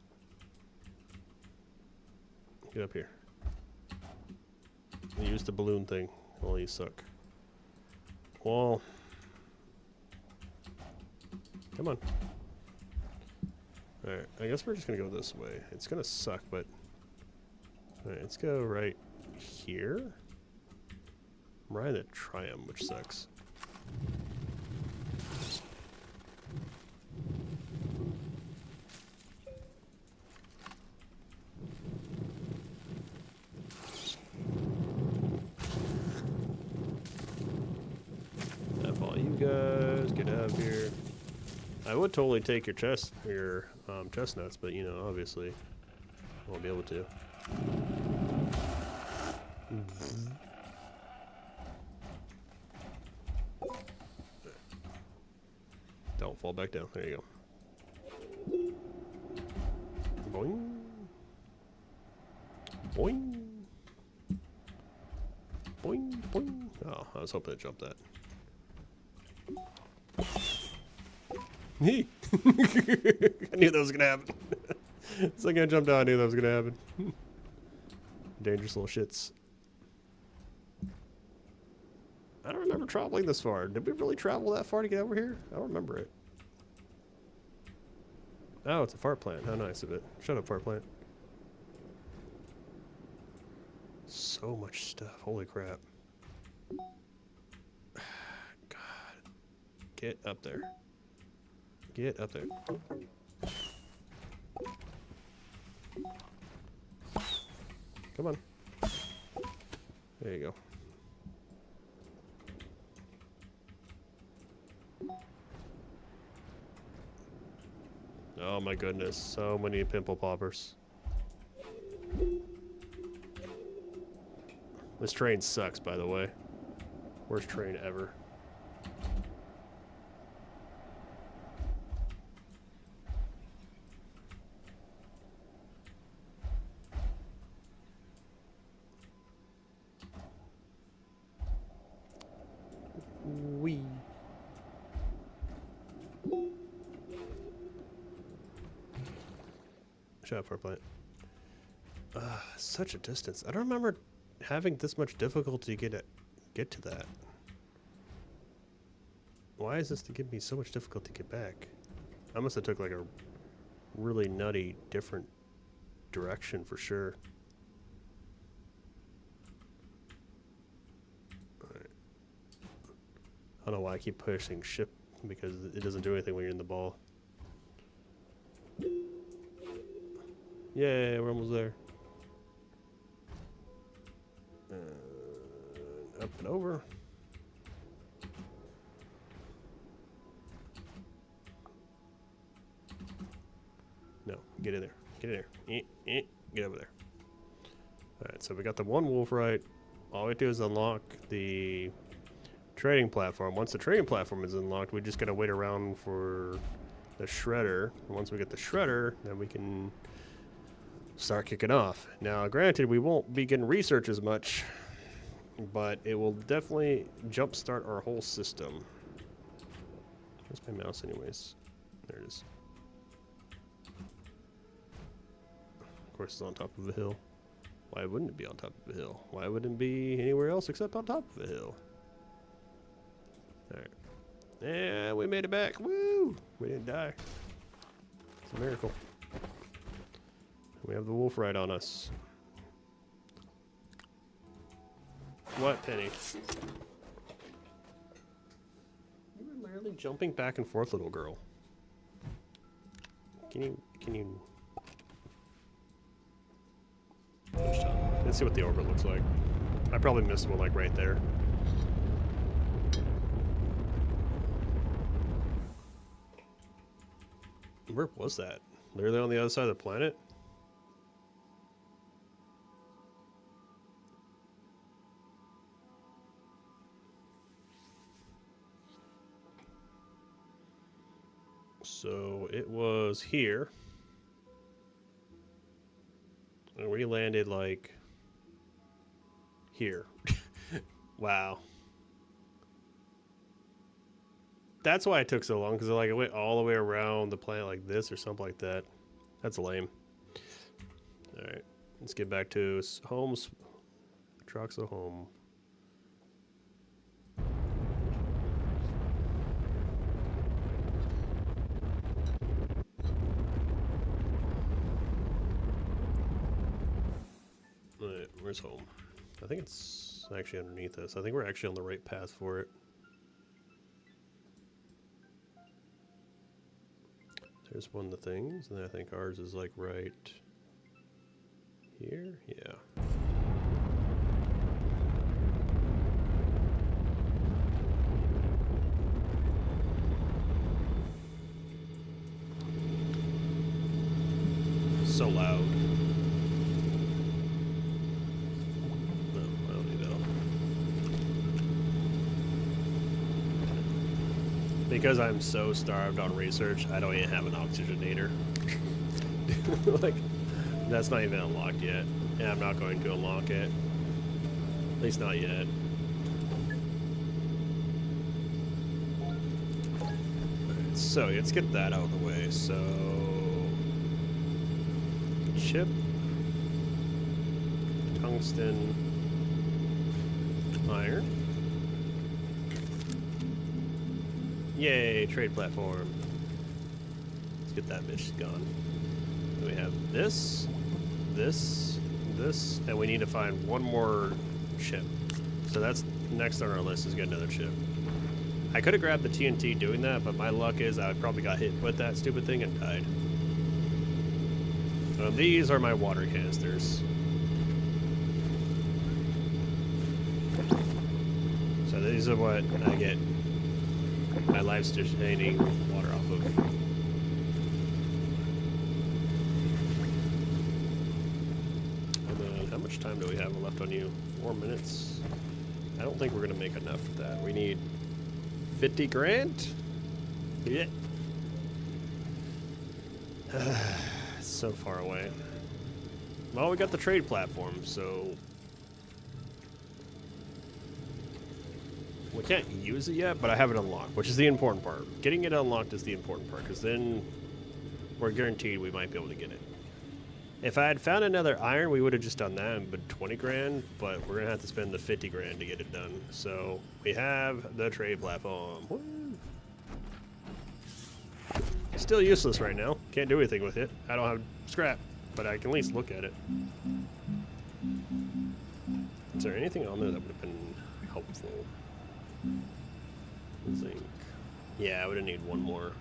Get up here. Use the balloon thing. Well, you suck. Well, come on. Alright, I guess we're just gonna go this way. It's gonna suck, but... Alright, let's go right here. I'm riding a Triumph, which sucks. F all you guys, get out of here. I would totally take your chestnuts, but you know, obviously, I won't be able to. Don't fall back down. There you go. Boing. Boing. Boing, boing. Oh, I was hoping to jump that. I knew that was gonna happen. The second I jumped down, I knew that was gonna happen. Dangerous little shits. I don't remember traveling this far. Did we really travel that far to get over here? I don't remember it. Oh, it's a fart plant. How nice of it. Shut up, fart plant. So much stuff. Holy crap. God. Get up there. Get up there. Come on. There you go. Oh my goodness, so many pimple poppers. This train sucks, by the way. Worst train ever. Wee. Shut up for a plant. Such a distance. I don't remember having this much difficulty to get to that. Why is this to give me so much difficulty to get back? I must have took like a really nutty different direction for sure. Alright. I don't know why I keep pushing ship because it doesn't do anything when you're in the ball. Yeah, we're almost there. Up and over. Get in there. Get in there. Get over there. Alright, so we got the one wolf right. All we do is unlock the trading platform. Once the trading platform is unlocked, we just gotta wait around for the shredder. And once we get the shredder, then we can start kicking off. Now, granted, we won't be getting research as much, but it will definitely jumpstart our whole system. Where's my mouse anyways? There it is. Of course, it's on top of a hill. Why wouldn't it be on top of a hill? Why wouldn't it be anywhere else except on top of a hill? Alright. Yeah, we made it back. Woo! We didn't die. It's a miracle. We have the wolf right on us. What, Penny? You were literally jumping back and forth, little girl. Can you... Let's see what the orbit looks like. I probably missed one like right there. Where was that? Literally on the other side of the planet? So it was here. And we landed like here. Wow. That's why it took so long, because like it went all the way around the planet like this or something like that. That's lame. Alright, let's get back to homes. Atrox home. Alright, where's home? I think it's actually underneath us. I think we're actually on the right path for it. There's one of the things, and then I think ours is like right here. Yeah. So loud. No, I don't need that. Because I'm so starved on research, I don't even have an oxygenator. Like, that's not even unlocked yet. And I'm not going to unlock it. At least not yet. Alright, so let's get that out of the way. So, chip, tungsten, iron. Yay, trade platform. Let's get that bitch gone. Then we have this, and we need to find one more chip. So that's next on our list, is get another chip. I could have grabbed the TNT doing that, but my luck is I probably got hit with that stupid thing and died. These are my water canisters. So these are what I get my life-sustaining water off of. And then how much time do we have left on you? 4 minutes? I don't think we're going to make enough of that. We need 50 grand? Yeah. It's so far away. Well, we got the trade platform, so we can't use it yet, but I have it unlocked, which is the important part. Getting it unlocked is the important part, because then we're guaranteed we might be able to get it. If I had found another iron, we would have just done that and been 20 grand, but we're going to have to spend the 50 grand to get it done. So we have the trade platform. Woo. Still useless right now. Can't do anything with it. I don't have scrap, but I can at least look at it. Is there anything on there that would have been helpful? Zinc. Yeah, I would have needed one more.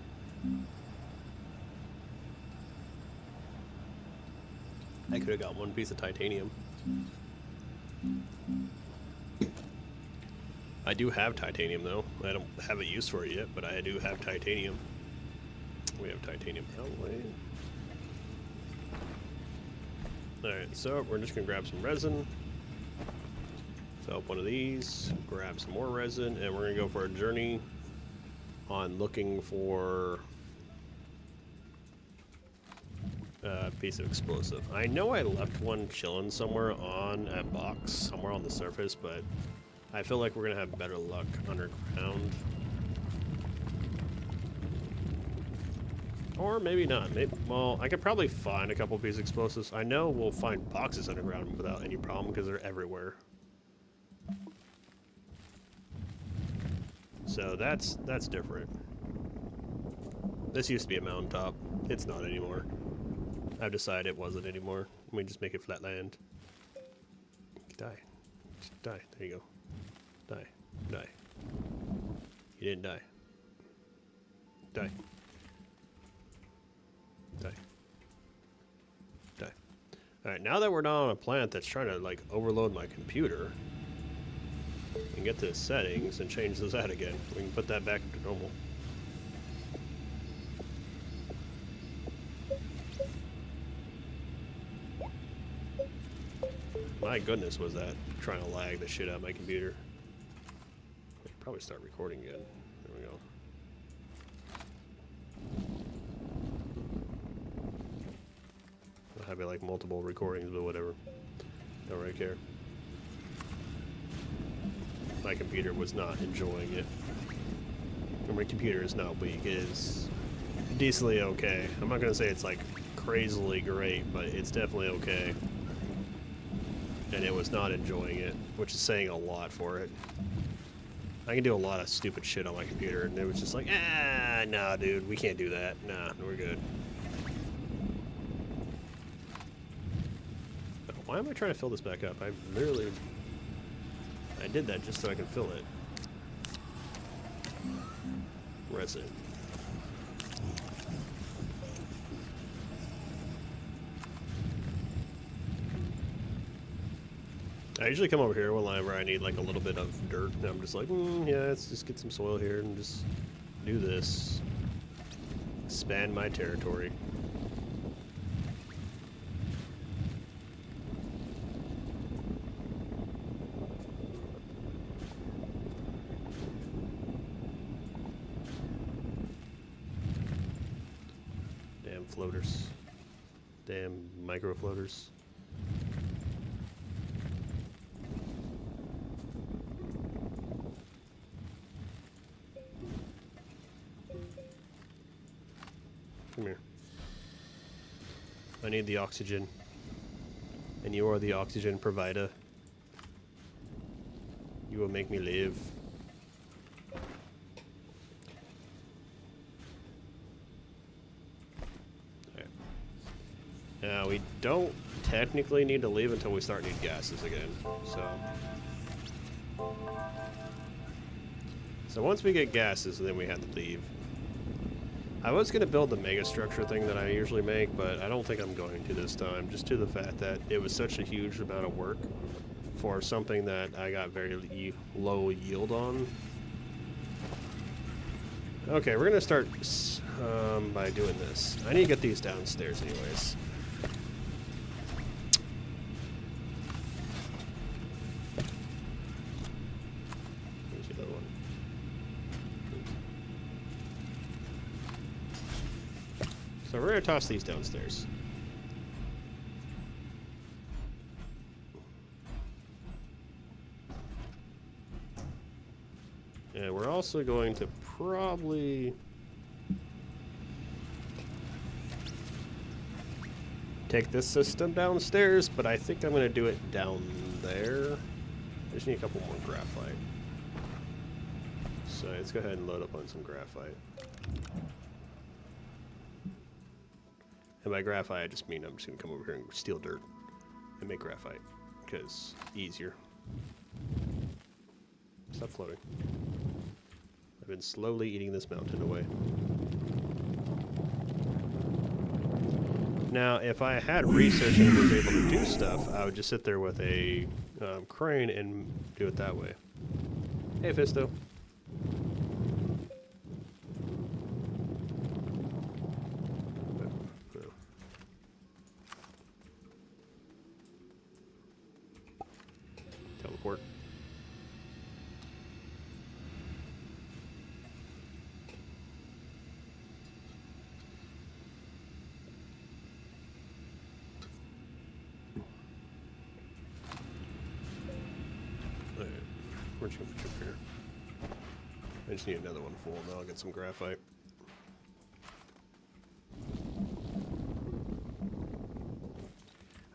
I could have got one piece of titanium. I do have titanium though. I don't have a use for it yet, but I do have titanium. We have titanium alloy. Alright, so we're just gonna grab some resin. Fill up one of these, grab some more resin, and we're gonna go for a journey on looking for a piece of explosive. I know I left one chilling somewhere on a box, somewhere on the surface, but I feel like we're gonna have better luck underground. Or maybe not. Maybe, well, I could probably find a couple pieces of explosives. I know we'll find boxes underground without any problem because they're everywhere. So that's different. This used to be a mountaintop. It's not anymore. I've decided it wasn't anymore. We just make it flat land. Die. Just die. There you go. Die. Die. You didn't die. Die. Die. Die. Alright, now that we're not on a planet that's trying to, like, overload my computer, and get to the settings and change those out again. We can put that back to normal. My goodness, was that trying to lag the shit out of my computer. I should probably start recording again. There we go. I'll have like multiple recordings, but whatever. Don't really care. My computer was not enjoying it. And my computer is not weak. It is decently okay. I'm not gonna say it's like crazily great, but it's definitely okay. And it was not enjoying it, which is saying a lot for it. I can do a lot of stupid shit on my computer, and it was just like, ah, nah, dude, we can't do that. Nah, we're good. Why am I trying to fill this back up? I literally... I did that just so I can fill it. Resin. I usually come over here whenever I need like a little bit of dirt, and I'm just like, yeah, let's just get some soil here and just do this. Expand my territory. Damn floaters. Damn micro floaters. Come here. I need the oxygen. And you are the oxygen provider. You will make me live. Alright. Now, we don't technically need to leave until we start needing gases again. So once we get gases, then we have to leave. I was going to build the mega structure thing that I usually make, but I don't think I'm going to this time, just to the fact that it was such a huge amount of work for something that I got very low yield on. Okay, we're going to start by doing this. I need to get these downstairs anyways. Here's the other one. So we're going to toss these downstairs. And we're also going to probably take this system downstairs, but I think I'm going to do it down there. I just need a couple more graphite. So let's go ahead and load up on some graphite. And by graphite, I just mean I'm just going to come over here and steal dirt and make graphite, because easier. Stop floating. I've been slowly eating this mountain away. Now, if I had research and was able to do stuff, I would just sit there with a crane and do it that way. Hey, Fisto. Teleport. Alright, where'd you put your here? I just need another one full, and then I'll get some graphite.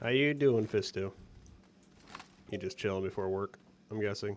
How you doing, Fisto? You just chilling before work, I'm guessing.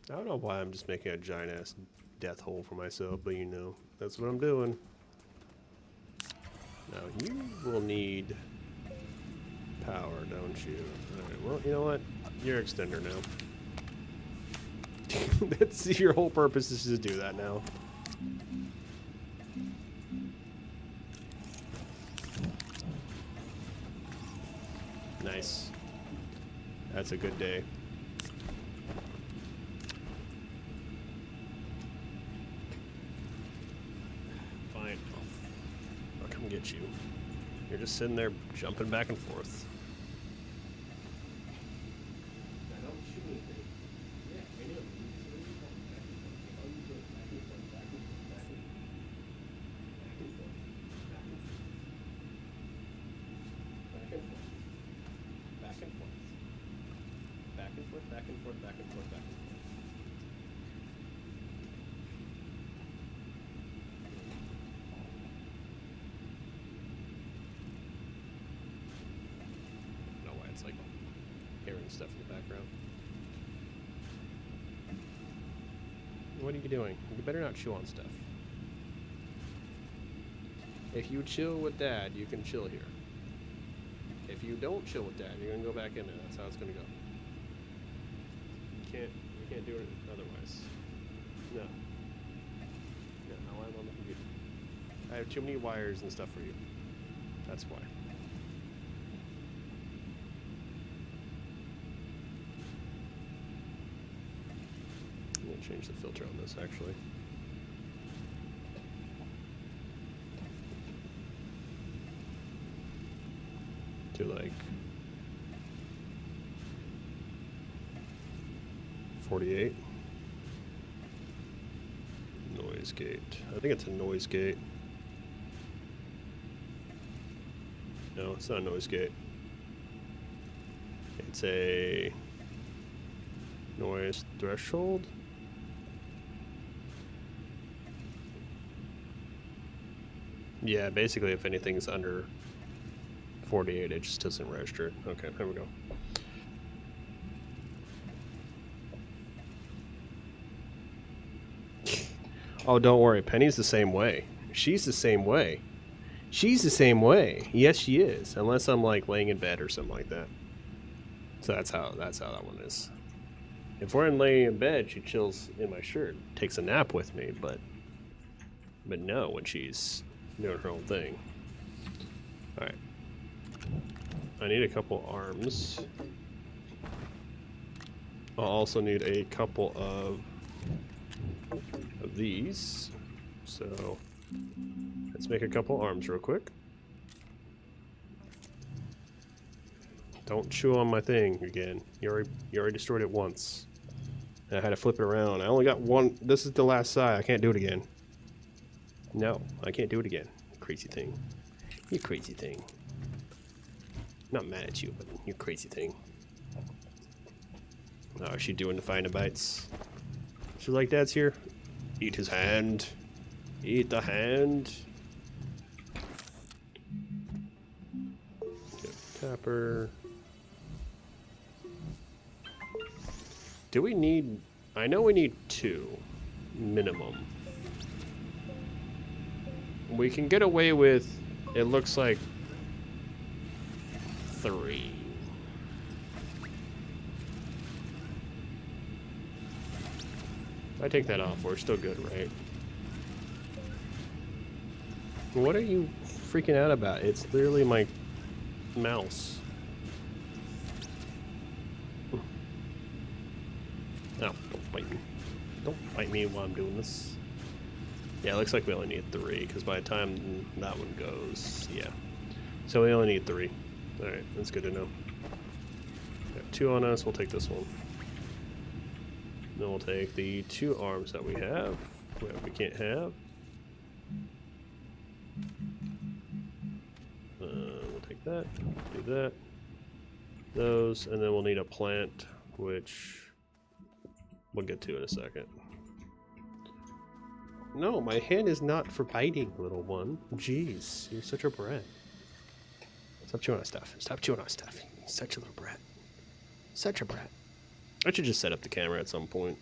I don't know why I'm just making a giant ass death hole for myself, but you know, that's what I'm doing. Now you will need power, don't you? Alright, well, you know what? You're extender now. That's your whole purpose is to do that now. Nice. That's a good day. Fine. I'll come get you. You're just sitting there jumping back and forth. I don't shoot anything. Yeah, I know. All you do is back and forth, back and forth, back and forth. Back and forth. Back and forth. Back and forth, back and forth, back and forth, back and forth. I don't know why it's like hearing stuff in the background. What are you doing? You better not chew on stuff. If you chill with Dad, you can chill here. If you don't chill with Dad, you're gonna go back in there. That's how it's gonna go. You can't do it otherwise. No. No, I'm on the computer. I have too many wires and stuff for you. That's why. I'm gonna change the filter on this actually. To like 48. Noise gate. I think it's a noise gate. No, it's not a noise gate. It's a noise threshold. Yeah, basically if anything's under 48, it just doesn't register it. Okay, there we go. Oh, don't worry. Penny's the same way. She's the same way. She's the same way. Yes, she is. Unless I'm like laying in bed or something like that. So that's how that one is. If we're laying in bed, she chills in my shirt, takes a nap with me, but no, when she's doing her own thing. All right. I need a couple arms. I'll also need a couple of these. So let's make a couple arms real quick. Don't chew on my thing again. You already destroyed it once. And I had to flip it around. I only got one. This is the last side. I can't do it again. No, I can't do it again. Crazy thing. You crazy thing. Not mad at you, but you crazy thing. Oh, is she doing the finding bites? She's like, Dad's here. Eat his hand. Eat the hand. Tapper. Do we need... I know we need 2. Minimum. We can get away with... It looks like... 3. If I take that off, we're still good, right? What are you freaking out about? It's literally my mouse. Oh, don't bite me. Don't bite me while I'm doing this. Yeah, it looks like we only need 3, because by the time that one goes, yeah. So we only need 3. Alright, that's good to know. We got 2 on us, we'll take this one. Then we'll take the 2 arms that we have, that we can't have. We'll take that, do that, those, and then we'll need a plant, which we'll get to in a second. No, my hand is not for biting, little one. Jeez, you're such a brat. Stop chewing on stuff. Stop chewing on stuff. You're such a little brat. Such a brat. I should just set up the camera at some point.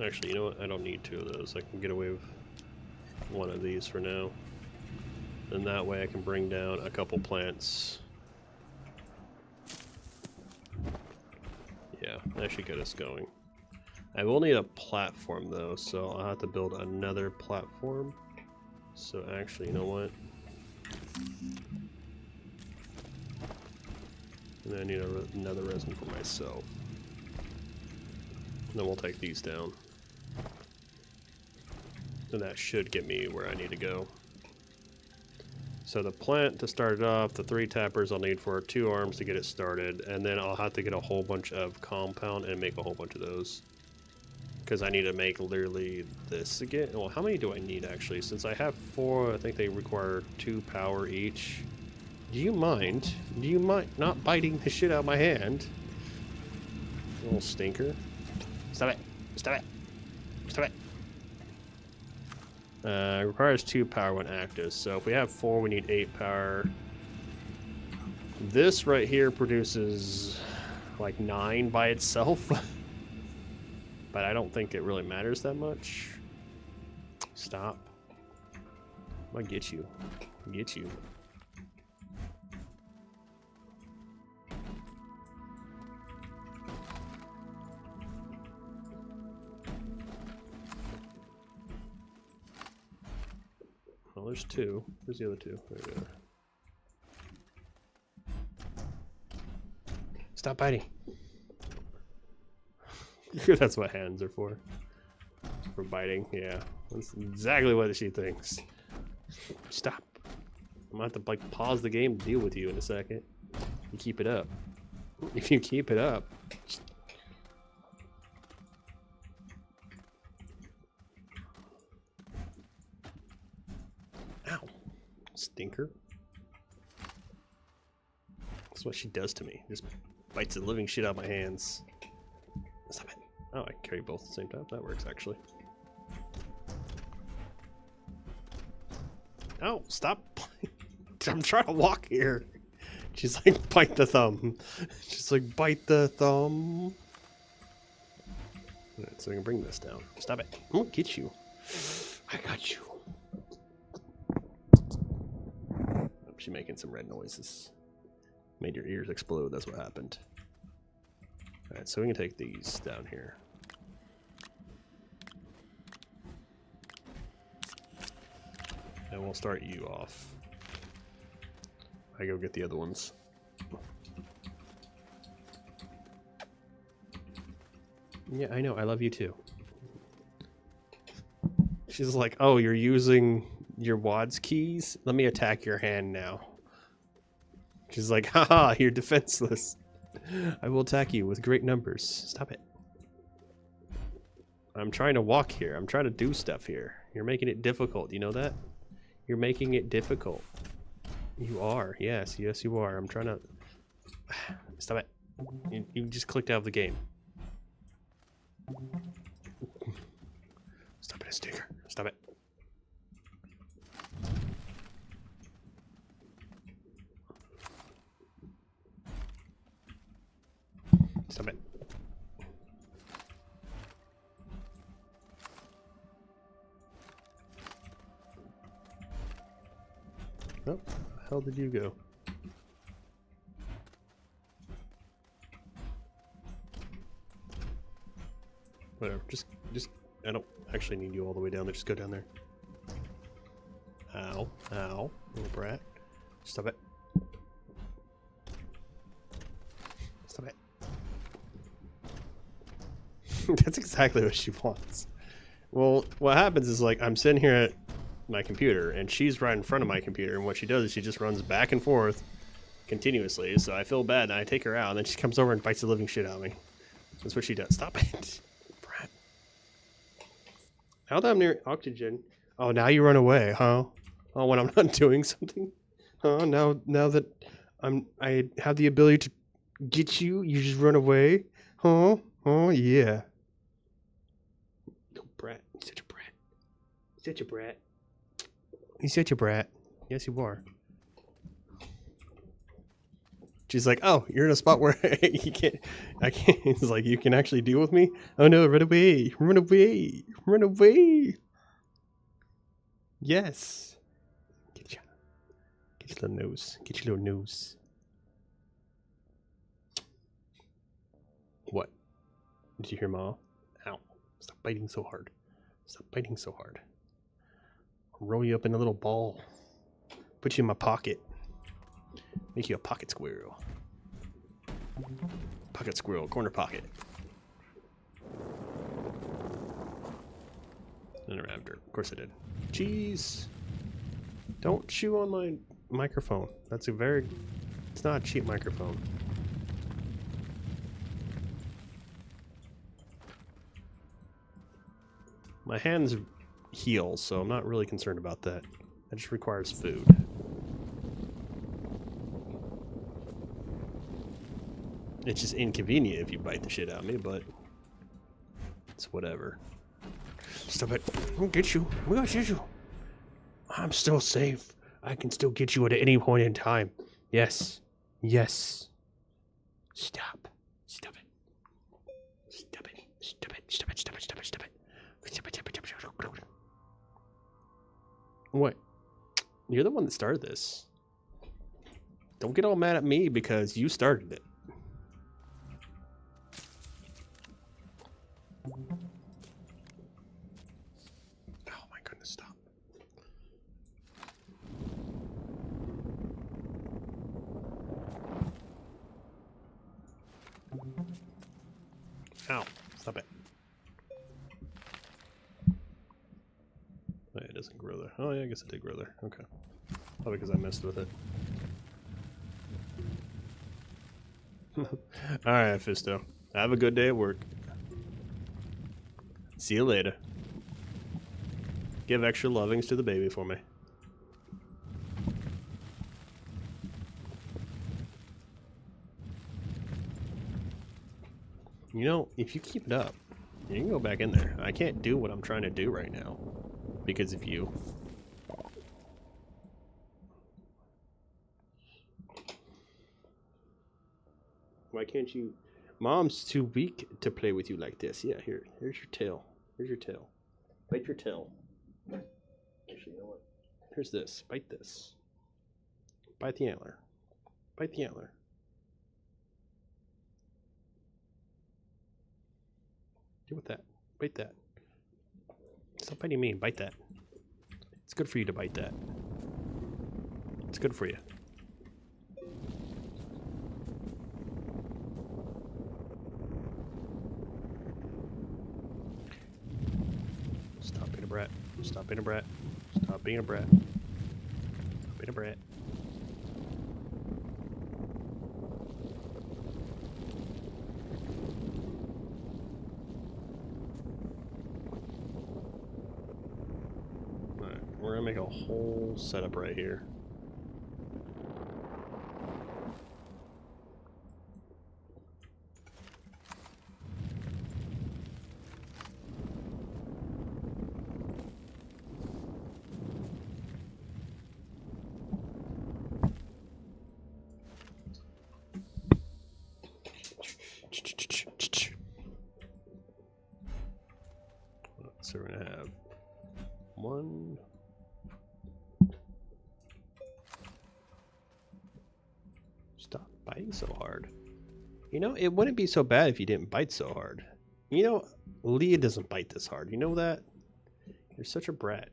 Actually, you know what? I don't need 2 of those. I can get away with 1 of these for now. And that way I can bring down a couple plants. Yeah, that should get us going. I will need a platform though, so I'll have to build another platform. So actually, you know what? And then I need another resin for myself. And then we'll take these down. And that should get me where I need to go. So the plant to start it off, the 3 tappers I'll need for 2 arms to get it started, and then I'll have to get a whole bunch of compound and make a whole bunch of those. Because I need to make literally this again. Well, how many do I need actually? Since I have 4, I think they require 2 power each. Do you mind? Do you mind not biting the shit out of my hand? Little stinker. Stop it. Stop it. Stop it. Requires 2 power when active. So if we have 4, we need 8 power. This right here produces like 9 by itself. But I don't think it really matters that much. Stop. I'm gonna get you. Get you. Well, there's 2. Where's the other 2? There we are. Stop biting. That's what hands are for. For biting, yeah. That's exactly what she thinks. Stop. I'm gonna have to like pause the game to deal with you in a second. You keep it up. If you keep it up. Ow. Stinker. That's what she does to me. Just bites the living shit out of my hands. Stop it. Oh, I can carry both at the same time. That works, actually. Oh, stop. I'm trying to walk here. She's like, bite the thumb. She's like, bite the thumb. Alright, so we can bring this down. Stop it. I'm gonna get you. I got you. Oh, she's making some red noises. Made your ears explode. That's what happened. Alright, so we can take these down here. And we'll start you off. I go get the other ones. Yeah, I know. I love you too. She's like, oh, you're using your WADS keys? Let me attack your hand now. She's like, haha, you're defenseless. I will attack you with great numbers. Stop it. I'm trying to walk here. I'm trying to do stuff here. You're making it difficult. You know that? You're making it difficult. You are. Yes, yes you are. I'm trying to... Stop it. You just clicked out of the game. Stop it, stinker. Stop it. Stop it. Oh, where the hell did you go? Whatever. Just. I don't actually need you all the way down there. Just go down there. Ow. Ow. Little brat. Stop it. Stop it. That's exactly what she wants. Well, what happens is, like, I'm sitting here at my computer, and she's right in front of my computer, and what she does is she just runs back and forth continuously, so I feel bad, and I take her out, and then she comes over and bites the living shit out of me. That's what she does. Stop it. Brat. Now that I'm near oxygen... Oh, now you run away, huh? Oh, when I'm not doing something? Huh? Now that I have the ability to get you, you just run away? Huh? Oh, yeah. Oh, brat. You're such a brat. You're such a brat. You're such a brat. Yes, you are. She's like, oh, you're in a spot where you can't, I can't. It's like, you can actually deal with me? Oh no, run away. Run away. Run away. Yes. Get your little nose. Get your little nose. What? Did you hear Ma? Ow. Stop biting so hard. Stop biting so hard. I'll roll you up in a little ball. Put you in my pocket. Make you a pocket squirrel. Pocket squirrel, corner pocket. And a raptor. Of course I did. Jeez. Don't chew on my microphone. That's a very... It's not a cheap microphone. My hands heal, so I'm not really concerned about that. That just requires food. It's just inconvenient if you bite the shit out of me, but it's whatever. Stop it. We'll get you. We'll get you. I'm still safe. I can still get you at any point in time. Yes. Yes. Stop. Stop it. Stop it. Stop it. Stop it. Stop it. Stop it. Stop it. What? You're the one that started this. Don't get all mad at me because you started it. Oh my goodness, stop. Ow, stop it. Oh, it doesn't grow there. Oh yeah, I guess it did grow there. Okay. Probably because I messed with it. Alright, Fisto. Have a good day at work. See you later. Give extra lovings to the baby for me. You know, if you keep it up, you can go back in there. I can't do what I'm trying to do right now because of you. Why can't you? Mom's too weak to play with you like this. Yeah, here's your tail. Here's your tail. Bite your tail. Actually, you know what? Here's this. Bite this. Bite the antler. Bite the antler. Deal with that. Bite that. Stop biting me and bite that. It's good for you to bite that. It's good for you. Stop being a brat. Stop being a brat. Stop being a brat. Stop being a brat. Alright, we're gonna make a whole setup right here. So we're gonna have one, biting so hard? You know, it wouldn't be so bad if you didn't bite so hard. You know, Leah doesn't bite this hard. You know that? You're such a brat.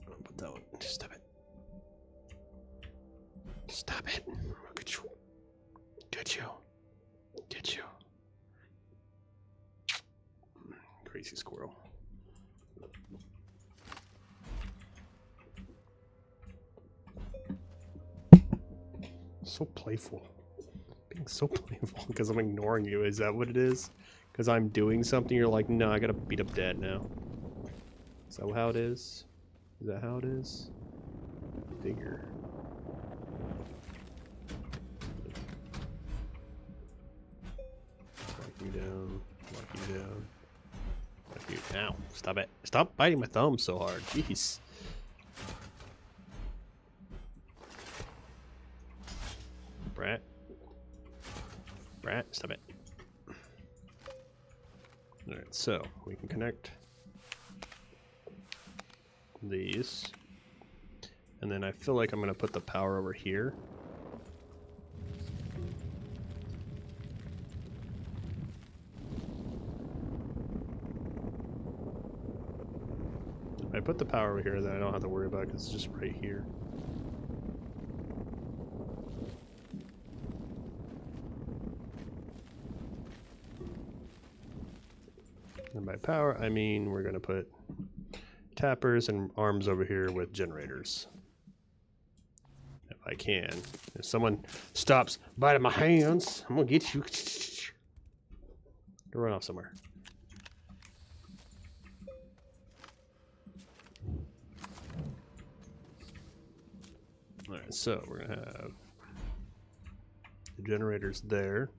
I'll put that one. Just stop it. Stop it. Look at you. Get you. Get you. Crazy squirrel. So playful. Being so playful because I'm ignoring you. Is that what it is? Because I'm doing something, you're like, no, I gotta beat up Dad now. Is that how it is? Is that how it is? Figure. Lock you down. Lock you down. Lock you. Ow! Stop it! Stop biting my thumb so hard. Jeez. Brat. Brat, stop it. Alright, so we can connect these. And then I feel like I'm going to put the power over here. If I put the power over here, then I don't have to worry about it because it's just right here. And by power, I mean we're going to put tappers and arms over here with generators. If I can. If someone stops biting my hands, I'm going to get you. Go run off somewhere. Alright, so we're going to have the generators there.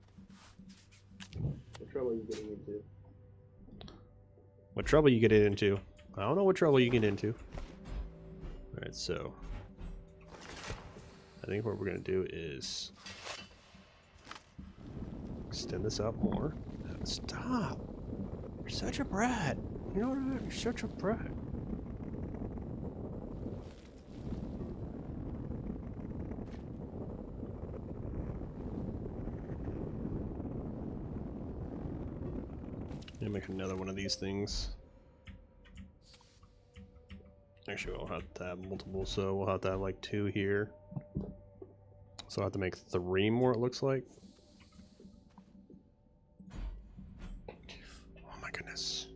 What trouble are you getting into? What trouble you get into? I don't know what trouble you get into. Alright, so I think what we're going to do is extend this out more. Stop! You're such a brat! You know what? You're such a brat. Make another one of these things. Actually, we'll have to have multiple, so we'll have to have like 2 here. So I'll have to make 3 more, it looks like. Oh my goodness.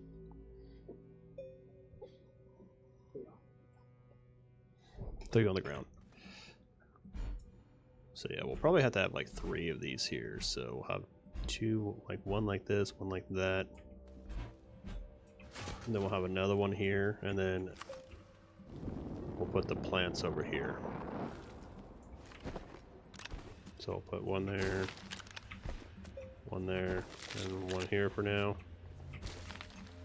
Throw you on the ground. So yeah, we'll probably have to have like 3 of these here. So we'll have 2, like 1 like this, 1 like that. And then we'll have another one here, and then we'll put the plants over here. So I'll put 1 there, 1 there, and 1 here for now.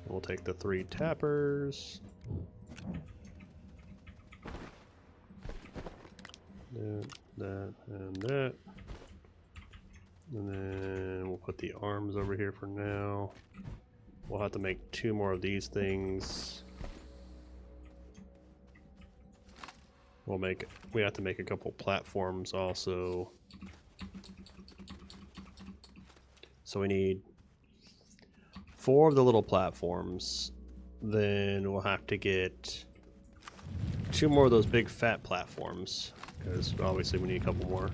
And we'll take the 3 tappers. That, and that. And then we'll put the arms over here for now. We'll have to make 2 more of these things. We have to make a couple platforms also. So we need 4 of the little platforms. Then we'll have to get 2 more of those big fat platforms, because obviously we need a couple more.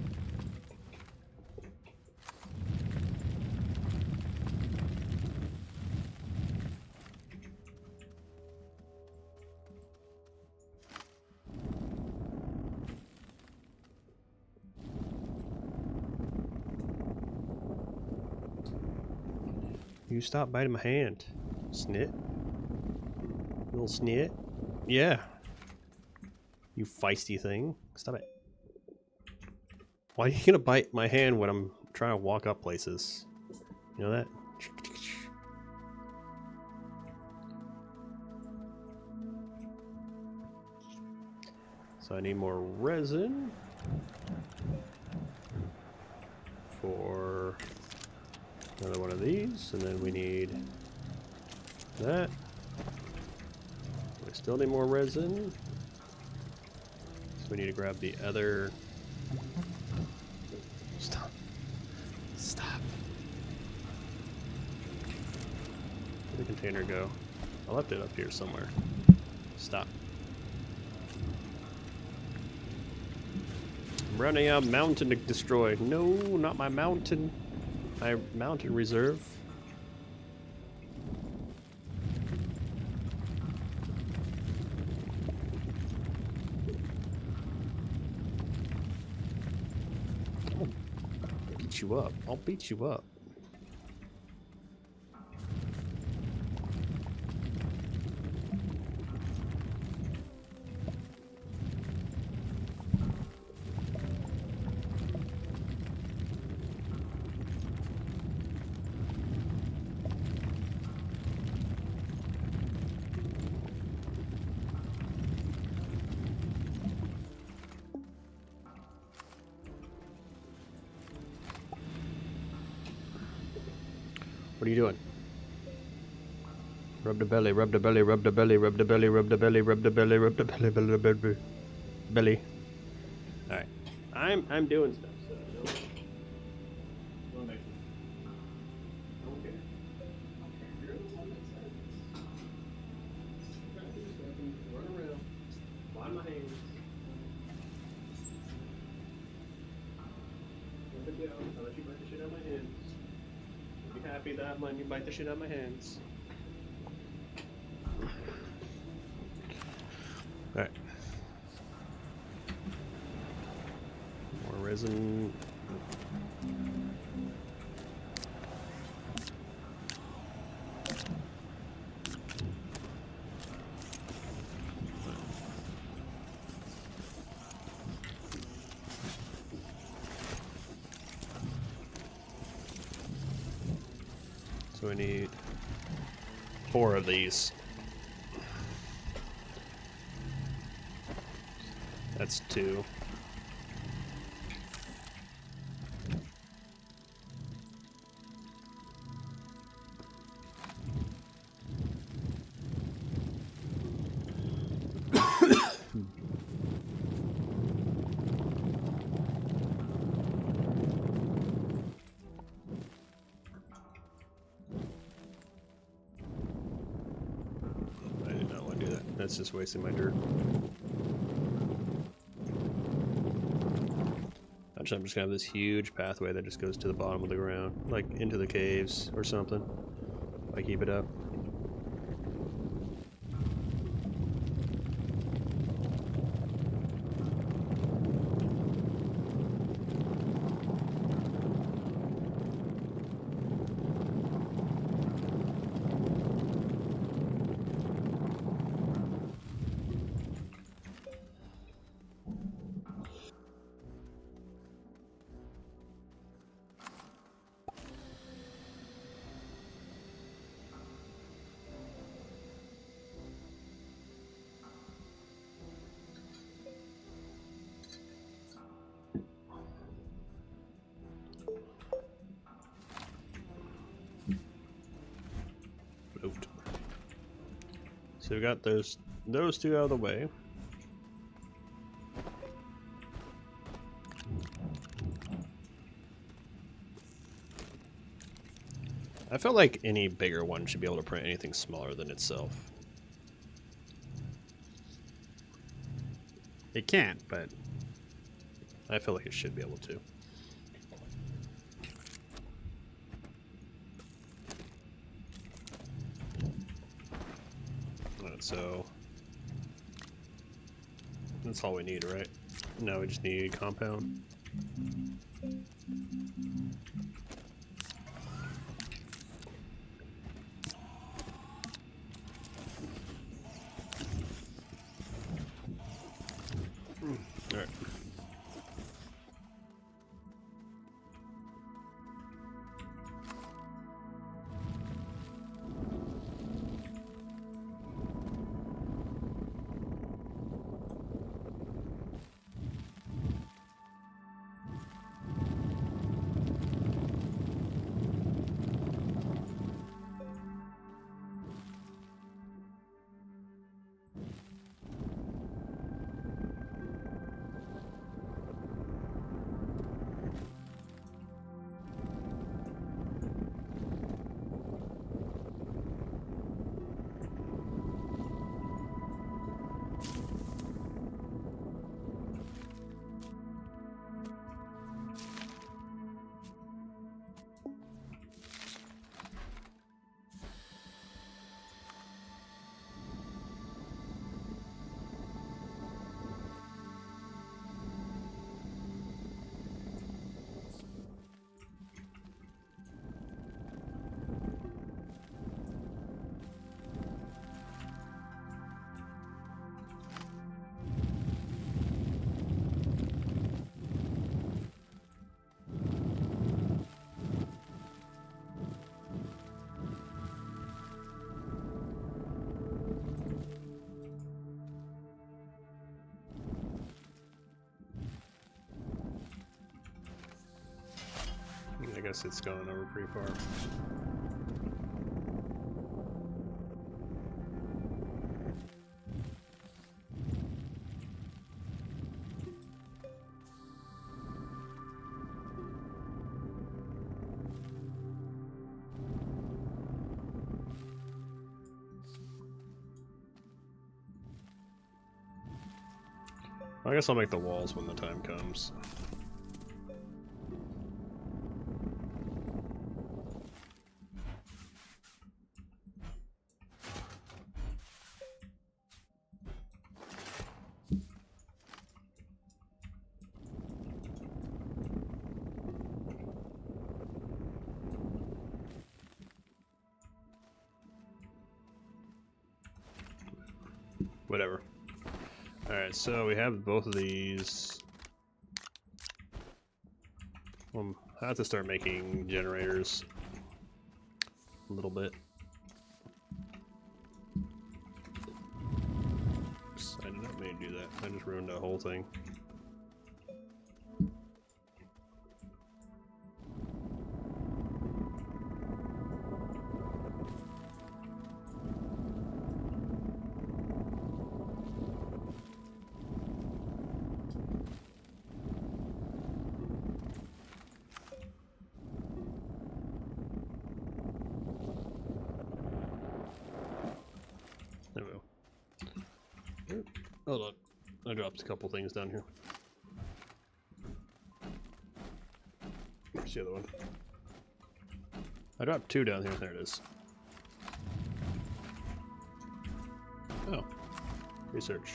You stop biting my hand, snit. Little snit. Yeah. You feisty thing. Stop it. Why are you gonna bite my hand when I'm trying to walk up places? You know that? So I need more resin for another one of these, and then we need that. We still need more resin. So we need to grab the other. Stop. Stop. Where'd the container go? I left it up here somewhere. Stop. I'm running out of mountain to destroy. No, not my mountain. My mountain reserve. I'll beat you up. I'll beat you up. What are you doing? Rub the belly, rub the belly, rub the belly, rub the belly, rub the belly, rub the belly, rub the belly, belly, belly, belly. All right, I'm doing stuff. So don't make me. Don't care. You're the one that says this. I'm trying to do stuff and run around, fly my hands. No big deal. I'll let you bite the shit out of my hands. Be happy that I'm letting you bite the shit out of my hands. Alright. More resin. So we need 4 of these. That's 2. I did not want to do that. That's just wasting my dirt. I'm just gonna have this huge pathway that just goes to the bottom of the ground, like into the caves or something. If I keep it up. Moved. So we got those 2 out of the way. I felt like any bigger one should be able to print anything smaller than itself. It can't, but I feel like it should be able to. Alright, so that's all we need, right? Now we just need compound. Alright. guess it's going over pretty far. I guess I'll make the walls when the time comes. Whatever. Alright, so we have both of these. I have to start making generators a little bit. Oops, I did not mean to do that. I just ruined the whole thing. There we go. Hold on. I dropped a couple things down here. Where's the other one? I dropped two down here. There it is. Oh. Research.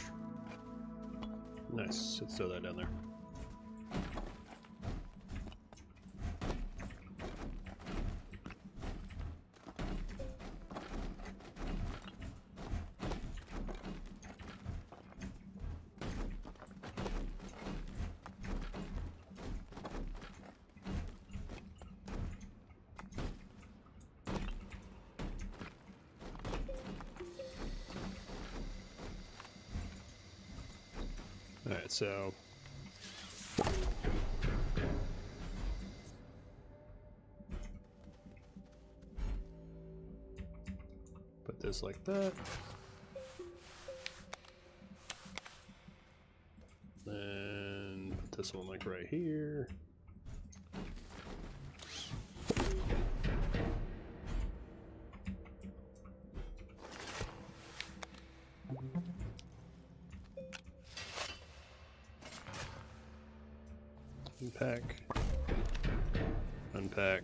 Nice. Let's throw that down there. Alright, so put this like that. Then put this one like right here. Unpack. Unpack.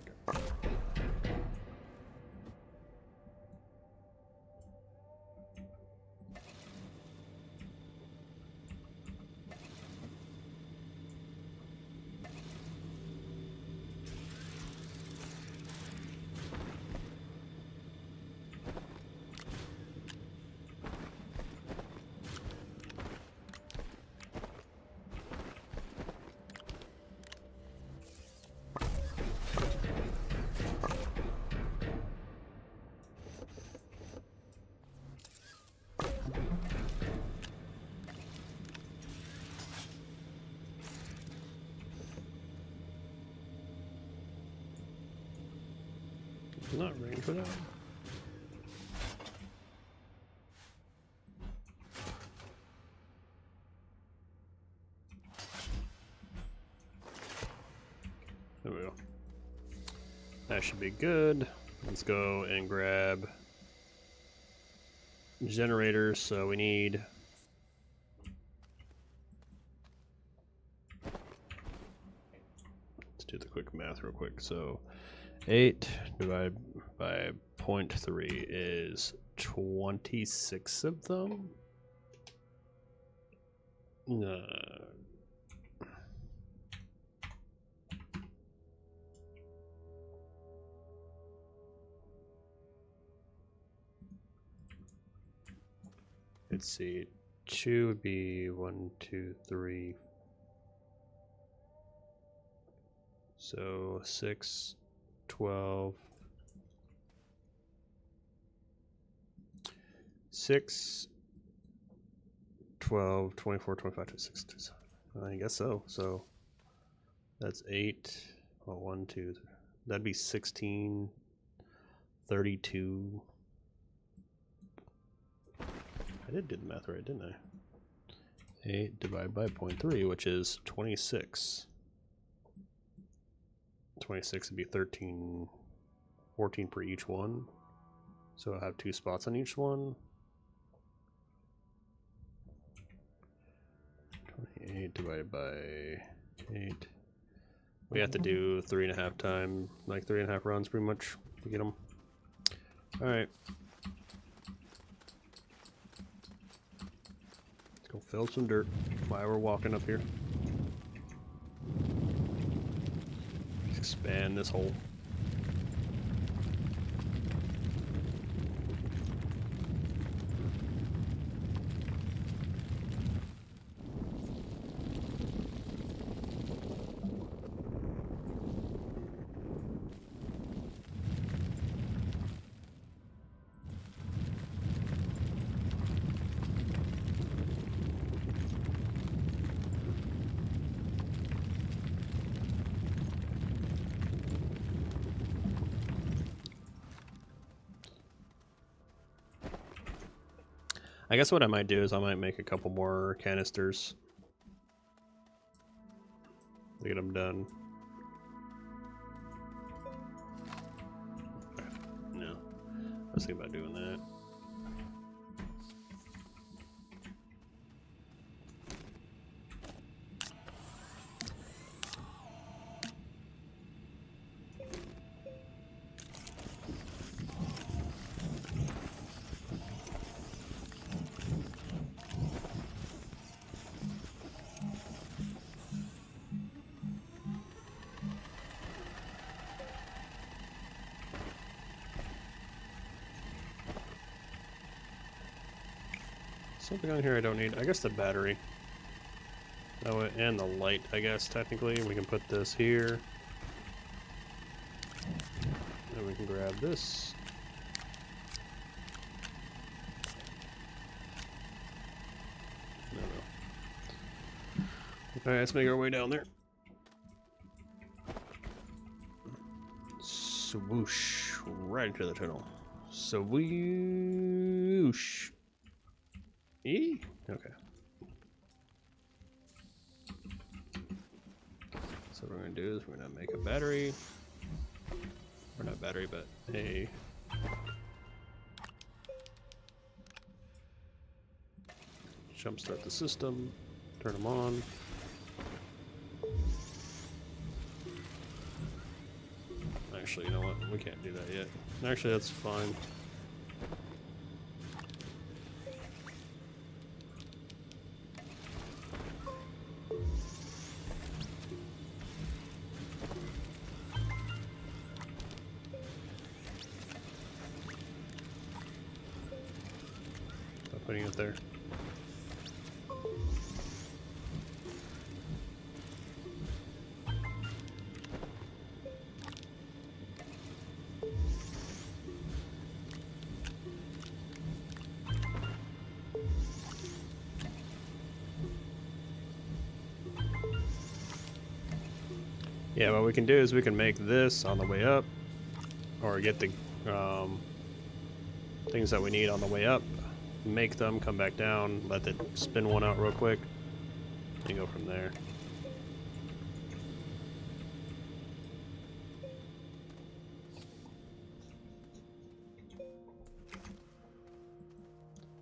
Not ready for that. There we go. That should be good. Let's go and grab generators. So we need do the quick math real quick. So 8 divided by 0.3 is 26 of them. Let's see. 2 would be 1, 2, 3. So 6, 12. 6, 12, 24, 25, 26, 27. I guess so. So that's 8. Well, 1, 2, 3. That'd be 16, 32. I did do the math right, didn't I? 8 divided by 0.3, which is 26. 26 would be 13, 14 per each one. So I'll have 2 spots on each one. 28 divided by 8. We have to do 3.5 times, like 3.5 runs pretty much to get them. Alright. Let's go fill some dirt while we're walking up here. Expand this hole. I guess what I might do is I might make a couple more canisters to get them done. No, I was thinking about doing that. Something on here I don't need. I guess the battery. Oh, and the light, I guess, technically. We can put this here. And we can grab this. No. Alright, let's make our way down there. Swoosh. Right into the tunnel. Swoosh. E? Okay. So what we're going to do is we're going to make a battery. Or not battery, but a... jumpstart the system. Turn them on. Actually, you know what? We can't do that yet. Actually, that's fine. Putting it there. Yeah, what we can do is we can make this on the way up, or get the things that we need on the way up. Make them, come back down, let it spin one out real quick, and go from there.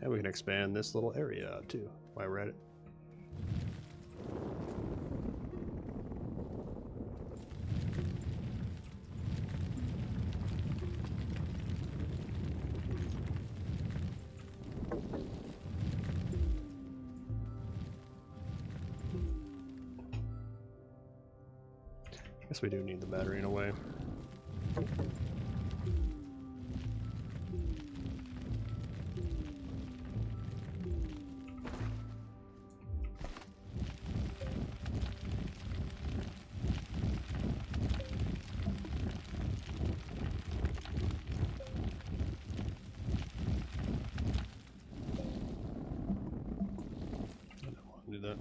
And we can expand this little area out too, while we're at it. Guess we do need the battery in a way. I don't want to do that.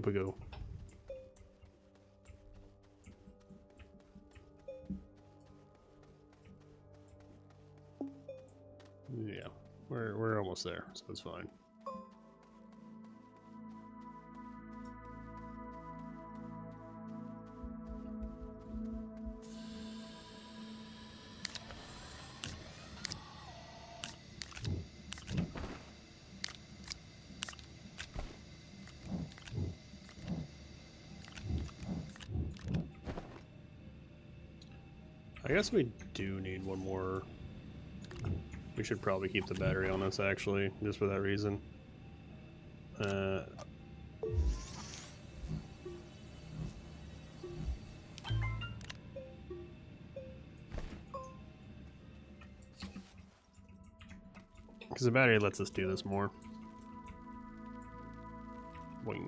Up we go. Yeah, we're almost there, so it's fine. I guess we do need one more. We should probably keep the battery on this, actually, just for that reason. Because the battery lets us do this more. Wing.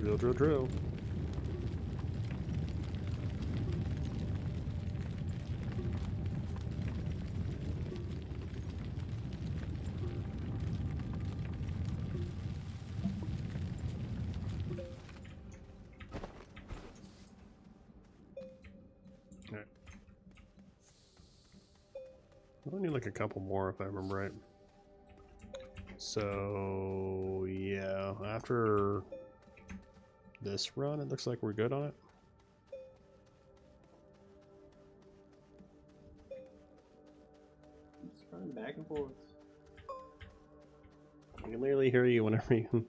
Drill, drill, drill. Alright. I need like a couple more if I remember right. So, yeah, after this run, it looks like we're good on it. It's running back and forth. I can literally hear you whenever you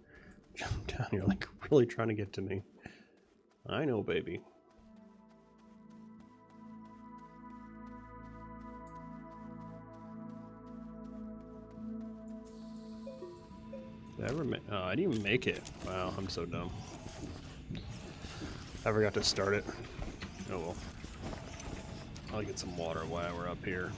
jump down. You're like really trying to get to me. I know, baby. Did I ever oh, I didn't even make it. Wow, I'm so dumb. I forgot to start it. Oh well. I'll get some water while we're up here.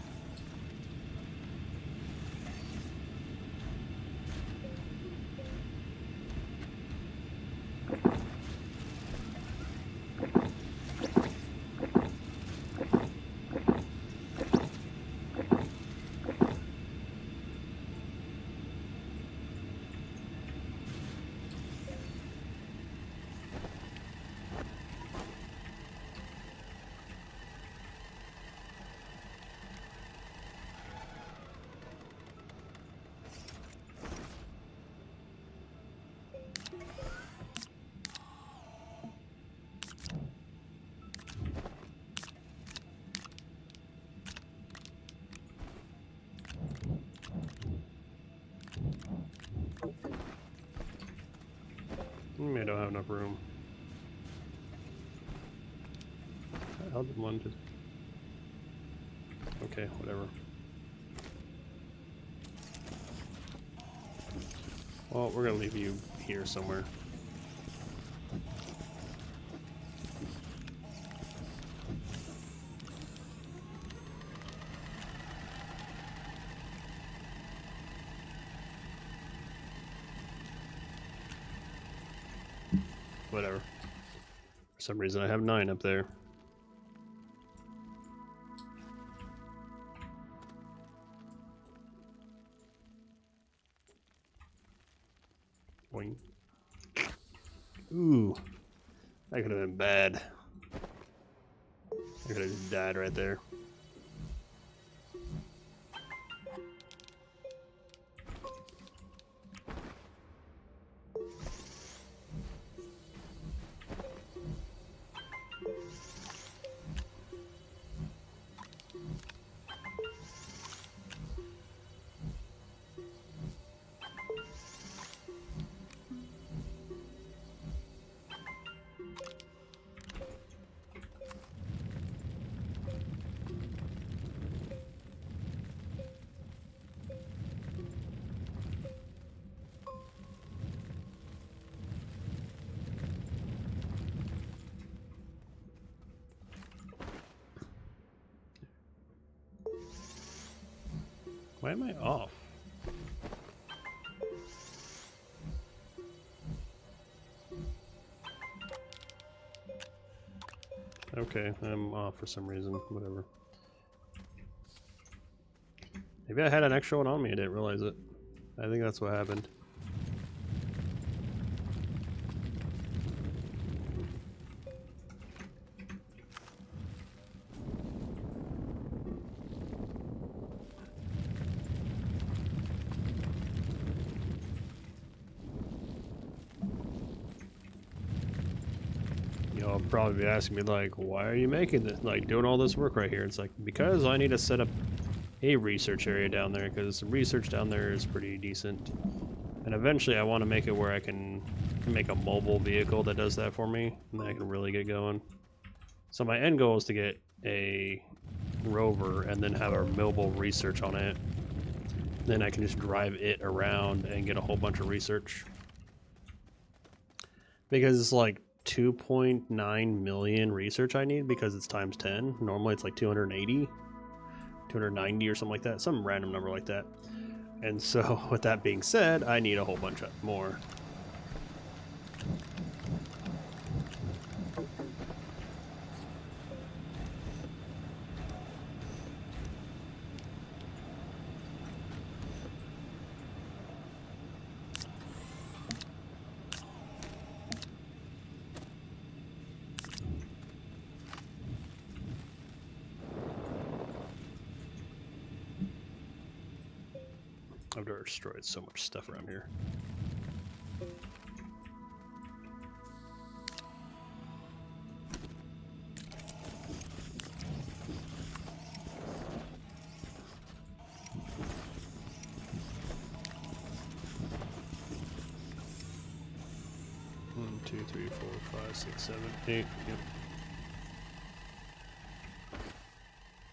I don't have enough room. How did one just... Okay, whatever. Well, we're gonna leave you here somewhere. Whatever. For some reason I have 9 up there. Boing. Ooh. That could have been bad. I could have just died right there. Why am I off? Okay, I'm off for some reason. Whatever. Maybe I had an extra one on me. I didn't realize it. I think that's what happened. You'll probably be asking me like, why are you making this, like doing all this work right here? It's like, because I need to set up a research area down there, because the research down there is pretty decent. And eventually I want to make it where I can make a mobile vehicle that does that for me, and then I can really get going. So my end goal is to get a rover and then have a mobile research on it. Then I can just drive it around and get a whole bunch of research. Because it's like 2.9 million research I need, because it's times 10. Normally it's like 280, 290 or something like that, some random number like that. And so with that being said, I need a whole bunch more. I've destroyed so much stuff around here. One, two, three, four, five, six, 7, 8. Yep.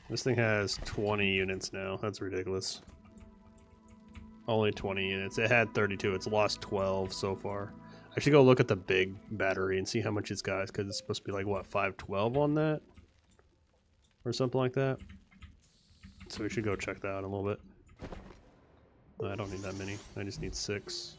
This thing has 20 units now. That's ridiculous. Only 20 units. It had 32. It's lost 12 so far. I should go look at the big battery and see how much it's got, because it's supposed to be like, what, 512 on that? Or something like that. So we should go check that out a little bit. I don't need that many. I just need 6.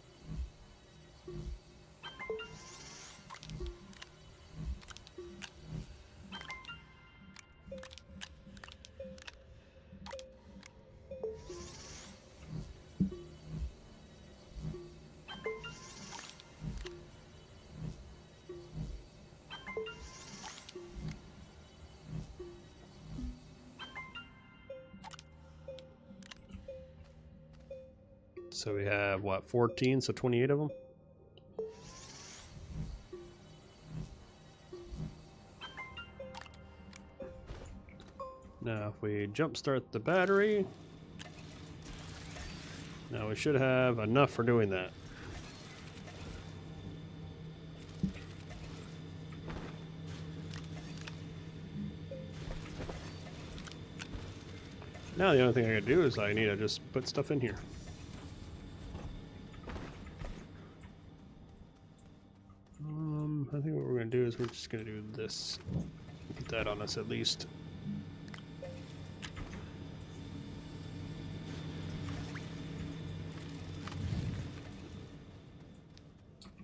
So we have, what, 14? So 28 of them? Now if we jump start the battery, now we should have enough for doing that. Now the only thing I can do is I need to just put stuff in here. I think what we're going to do is we're just going to do this. Get that on us at least.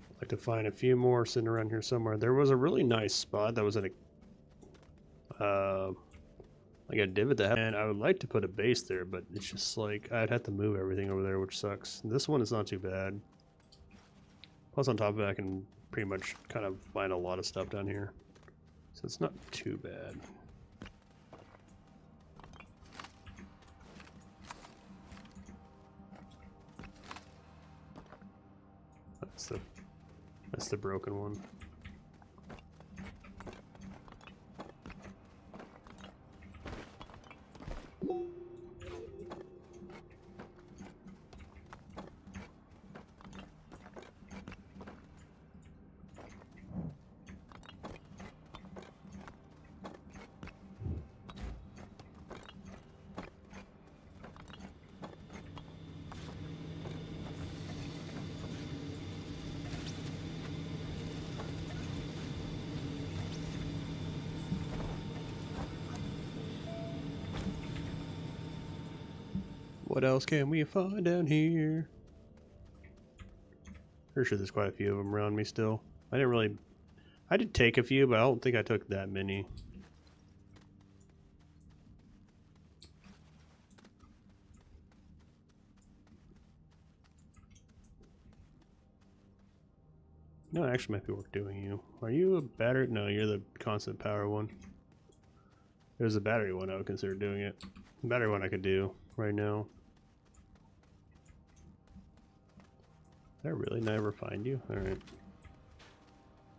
I'd like to find a few more sitting around here somewhere. There was a really nice spot that was in a like a divot that, and I would like to put a base there, but it's just like I'd have to move everything over there, which sucks. This one is not too bad. Plus on top of it, I can pretty much kind of find a lot of stuff down here, so it's not too bad. That's the broken one. What else can we find down here? Pretty sure there's quite a few of them around me still. I did take a few, but I don't think I took that many. No, it actually might be worth doing you. Are you a battery? No, you're the constant power one. There's a battery one I would consider doing it. The battery one I could do right now. Did I really never find you? Alright.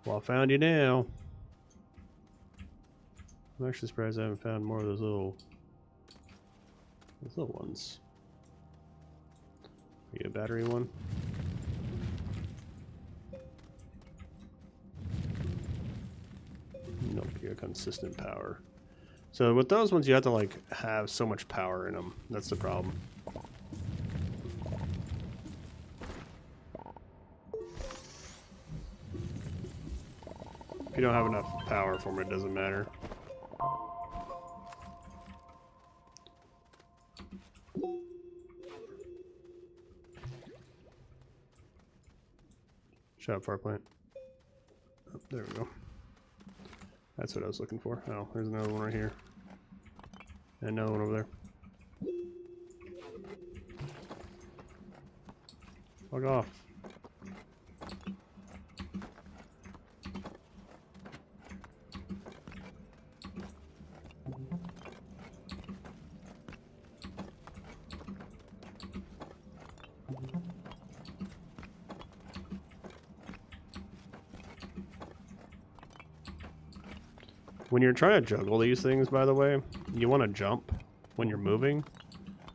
Well, I found you now. I'm actually surprised I haven't found more of those little ones. Are you a battery one? Nope, you're consistent power. So with those ones, you have to like have so much power in them. That's the problem. If you don't have enough power for them, it doesn't matter. Shut up, far plant. Oh, there we go. That's what I was looking for. Oh, there's another one right here. And another one over there. Fuck off. When you're trying to juggle these things, by the way, you want to jump when you're moving,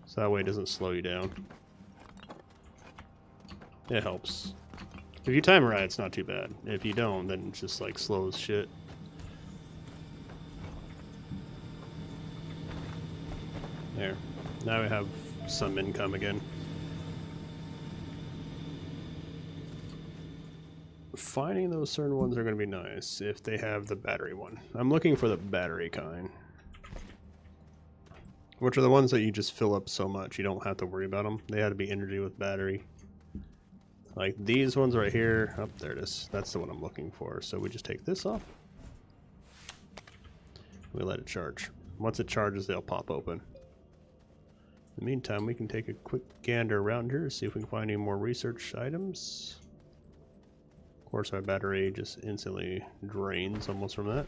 so that way it doesn't slow you down. It helps. If you time it right, it's not too bad. If you don't, then it's just like slow as shit. There. Now we have some income again. Finding those certain ones are going to be nice if they have the battery one. I'm looking for the battery kind. Which are the ones that you just fill up so much you don't have to worry about them. They had to be energy with battery. Like these ones right here. Oh, there it is. That's the one I'm looking for. So we just take this off. We let it charge. Once it charges, they'll pop open. In the meantime, we can take a quick gander around here, see if we can find any more research items. Of course, our battery just instantly drains almost from that.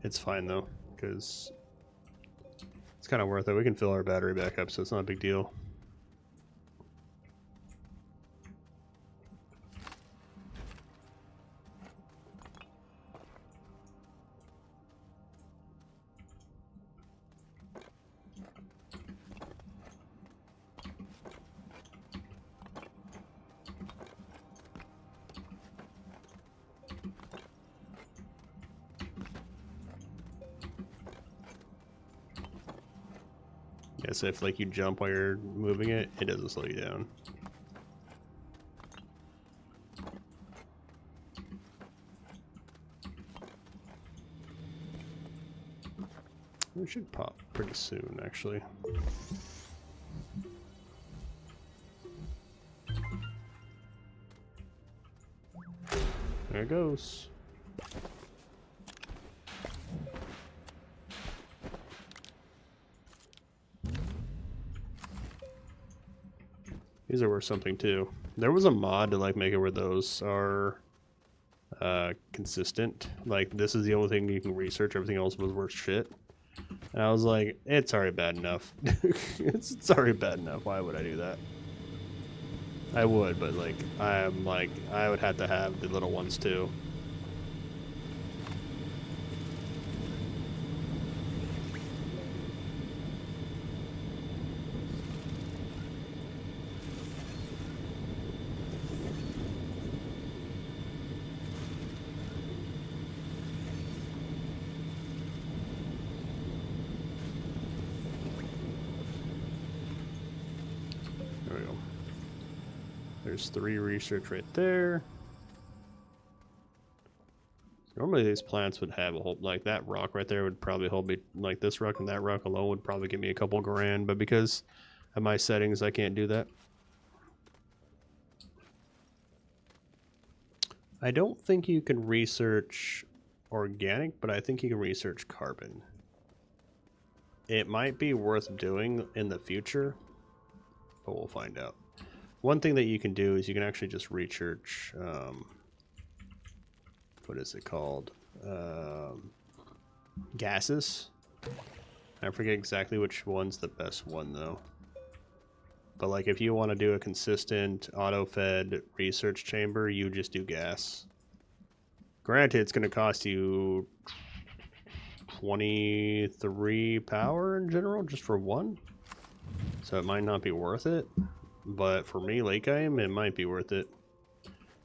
It's fine though, because it's kind of worth it. We can fill our battery back up, so it's not a big deal. Yeah, so if like you jump while you're moving it, it doesn't slow you down. It should pop pretty soon, actually. There it goes. These are worth something too. There was a mod to like make it where those are consistent. Like this is the only thing you can research. Everything else was worth shit. And I was like, it's already bad enough. It's already bad enough. Why would I do that? I would, but like, I would have to have the little ones too. There's 3 research right there. Normally these plants would have a whole, like that rock right there would probably hold me, like this rock and that rock alone would probably give me a couple grand, but because of my settings I can't do that. I don't think you can research organic, but I think you can research carbon. It might be worth doing in the future, but we'll find out. One thing that you can do is you can actually just research, what is it called? Gases. I forget exactly which one's the best one though. But like if you want to do a consistent auto-fed research chamber, you just do gas. Granted, it's going to cost you 23 power in general just for one. So it might not be worth it. But for me, late game, it might be worth it.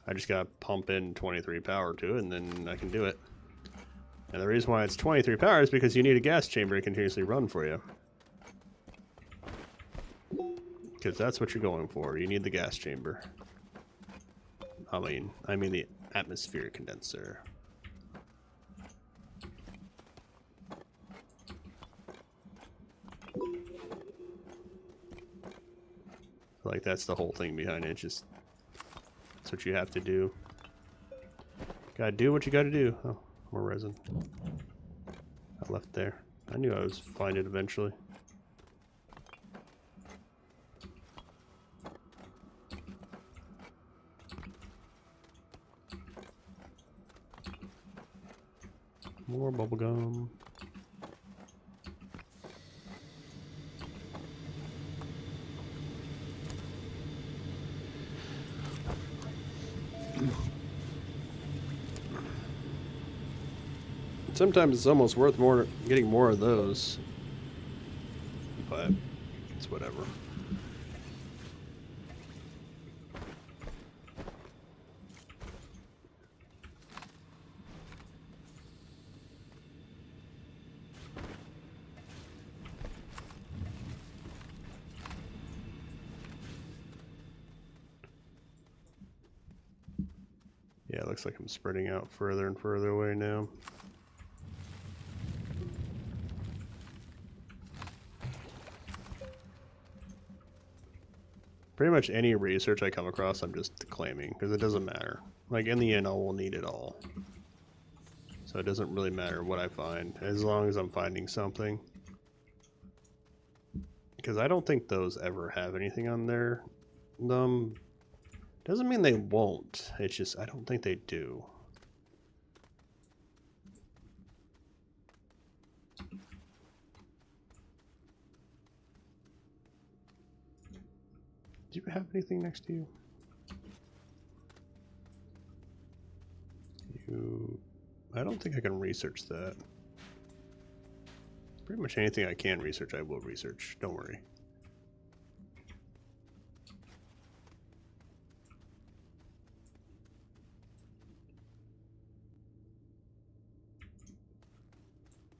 I just gotta pump in 23 power to it, and then I can do it. And the reason why it's 23 power is because you need a gas chamber to continuously run for you. Because that's what you're going for. You need the gas chamber. I mean the atmospheric condenser. Like that's the whole thing behind it. Just that's what you have to do. Gotta do what you gotta do. Oh, more resin. I left there. I knew I was find it eventually. More bubblegum. Sometimes it's almost worth getting more of those, but it's whatever. Yeah, it looks like I'm spreading out further and further away now. Pretty much any research I come across, I'm just claiming, because it doesn't matter. Like, in the end, I will need it all. So it doesn't really matter what I find, as long as I'm finding something. Because I don't think those ever have anything on there. Doesn't mean they won't, it's just, I don't think they do. Do you have anything next to you? I don't think I can research that. Pretty much anything I can research, I will research. Don't worry.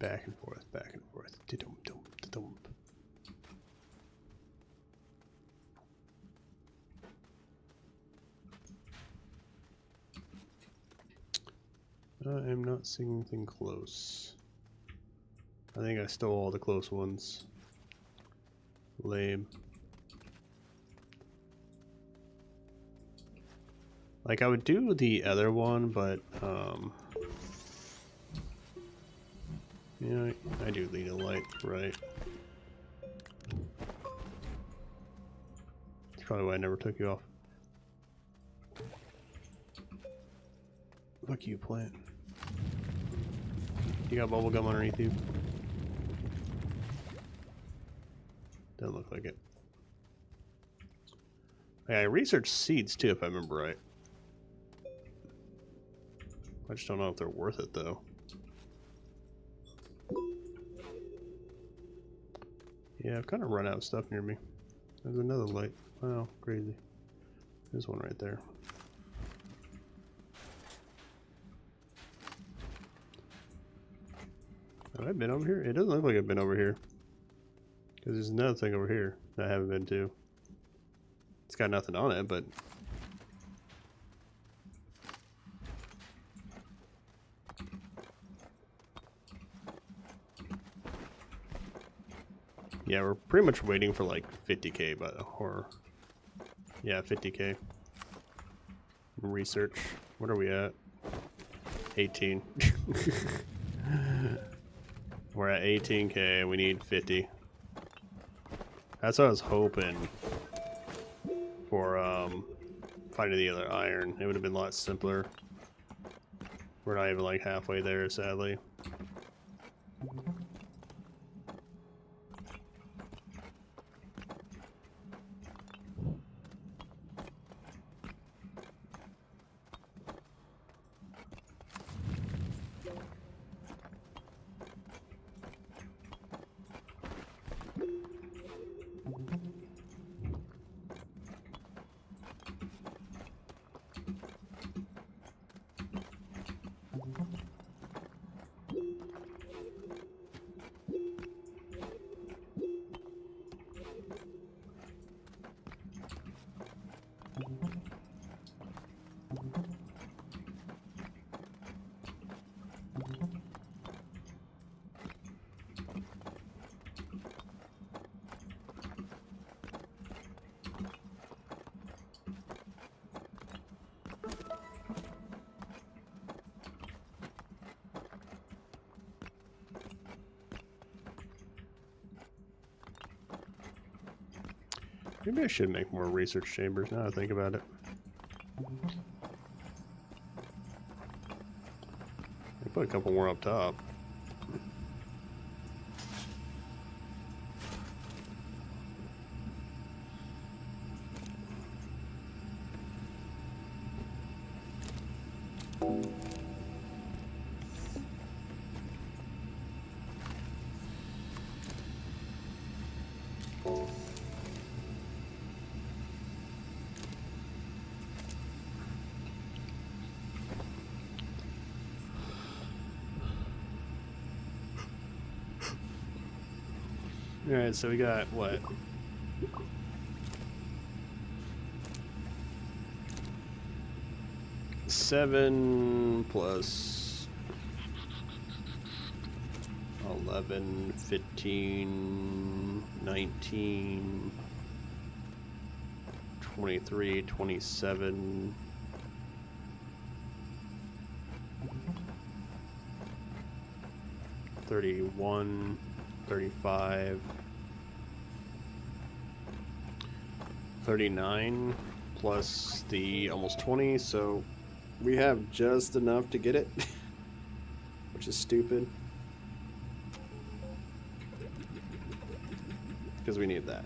Back and forth, back and forth. Da-dum, dum, da-dum. I am not seeing anything close. I think I stole all the close ones. Lame. Like, I would do the other one, but, yeah, I do lead a light, right. That's probably why I never took you off. Fuck you, plant. You got bubblegum underneath you. Doesn't look like it. Yeah, I researched seeds too, if I remember right. I just don't know if they're worth it though. Yeah, I've kind of run out of stuff near me. There's another light. Wow, crazy. There's one right there. Have I been over here? It doesn't look like I've been over here. Because there's another thing over here that I haven't been to. It's got nothing on it, but... yeah, we're pretty much waiting for like 50k, or... yeah, 50k. Research. What are we at? 18. We're at 18k, we need 50. That's what I was hoping for finding the other iron. It would have been a lot simpler. We're not even like halfway there, sadly. Maybe I should make more research chambers now that I think about it. I put a couple more up top. Alright, so we got what? Seven plus 11, 15, 19, 23, 27. 31, 35, 39 plus the almost 20, so we have just enough to get it, which is stupid because we need that.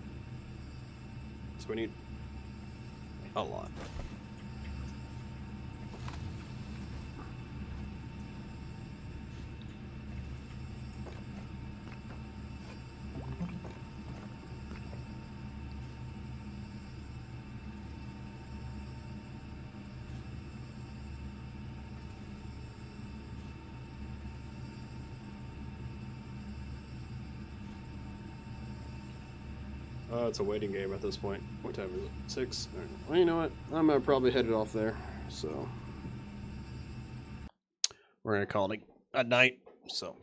So we need a lot. It's a waiting game at this point. What time is it? 6? All right. Well, you know what? I'm gonna probably head it off there. So we're gonna call it a night. So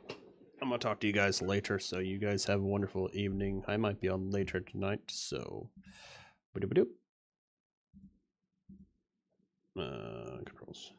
I'm gonna talk to you guys later. So you guys have a wonderful evening. I might be on later tonight. So controls.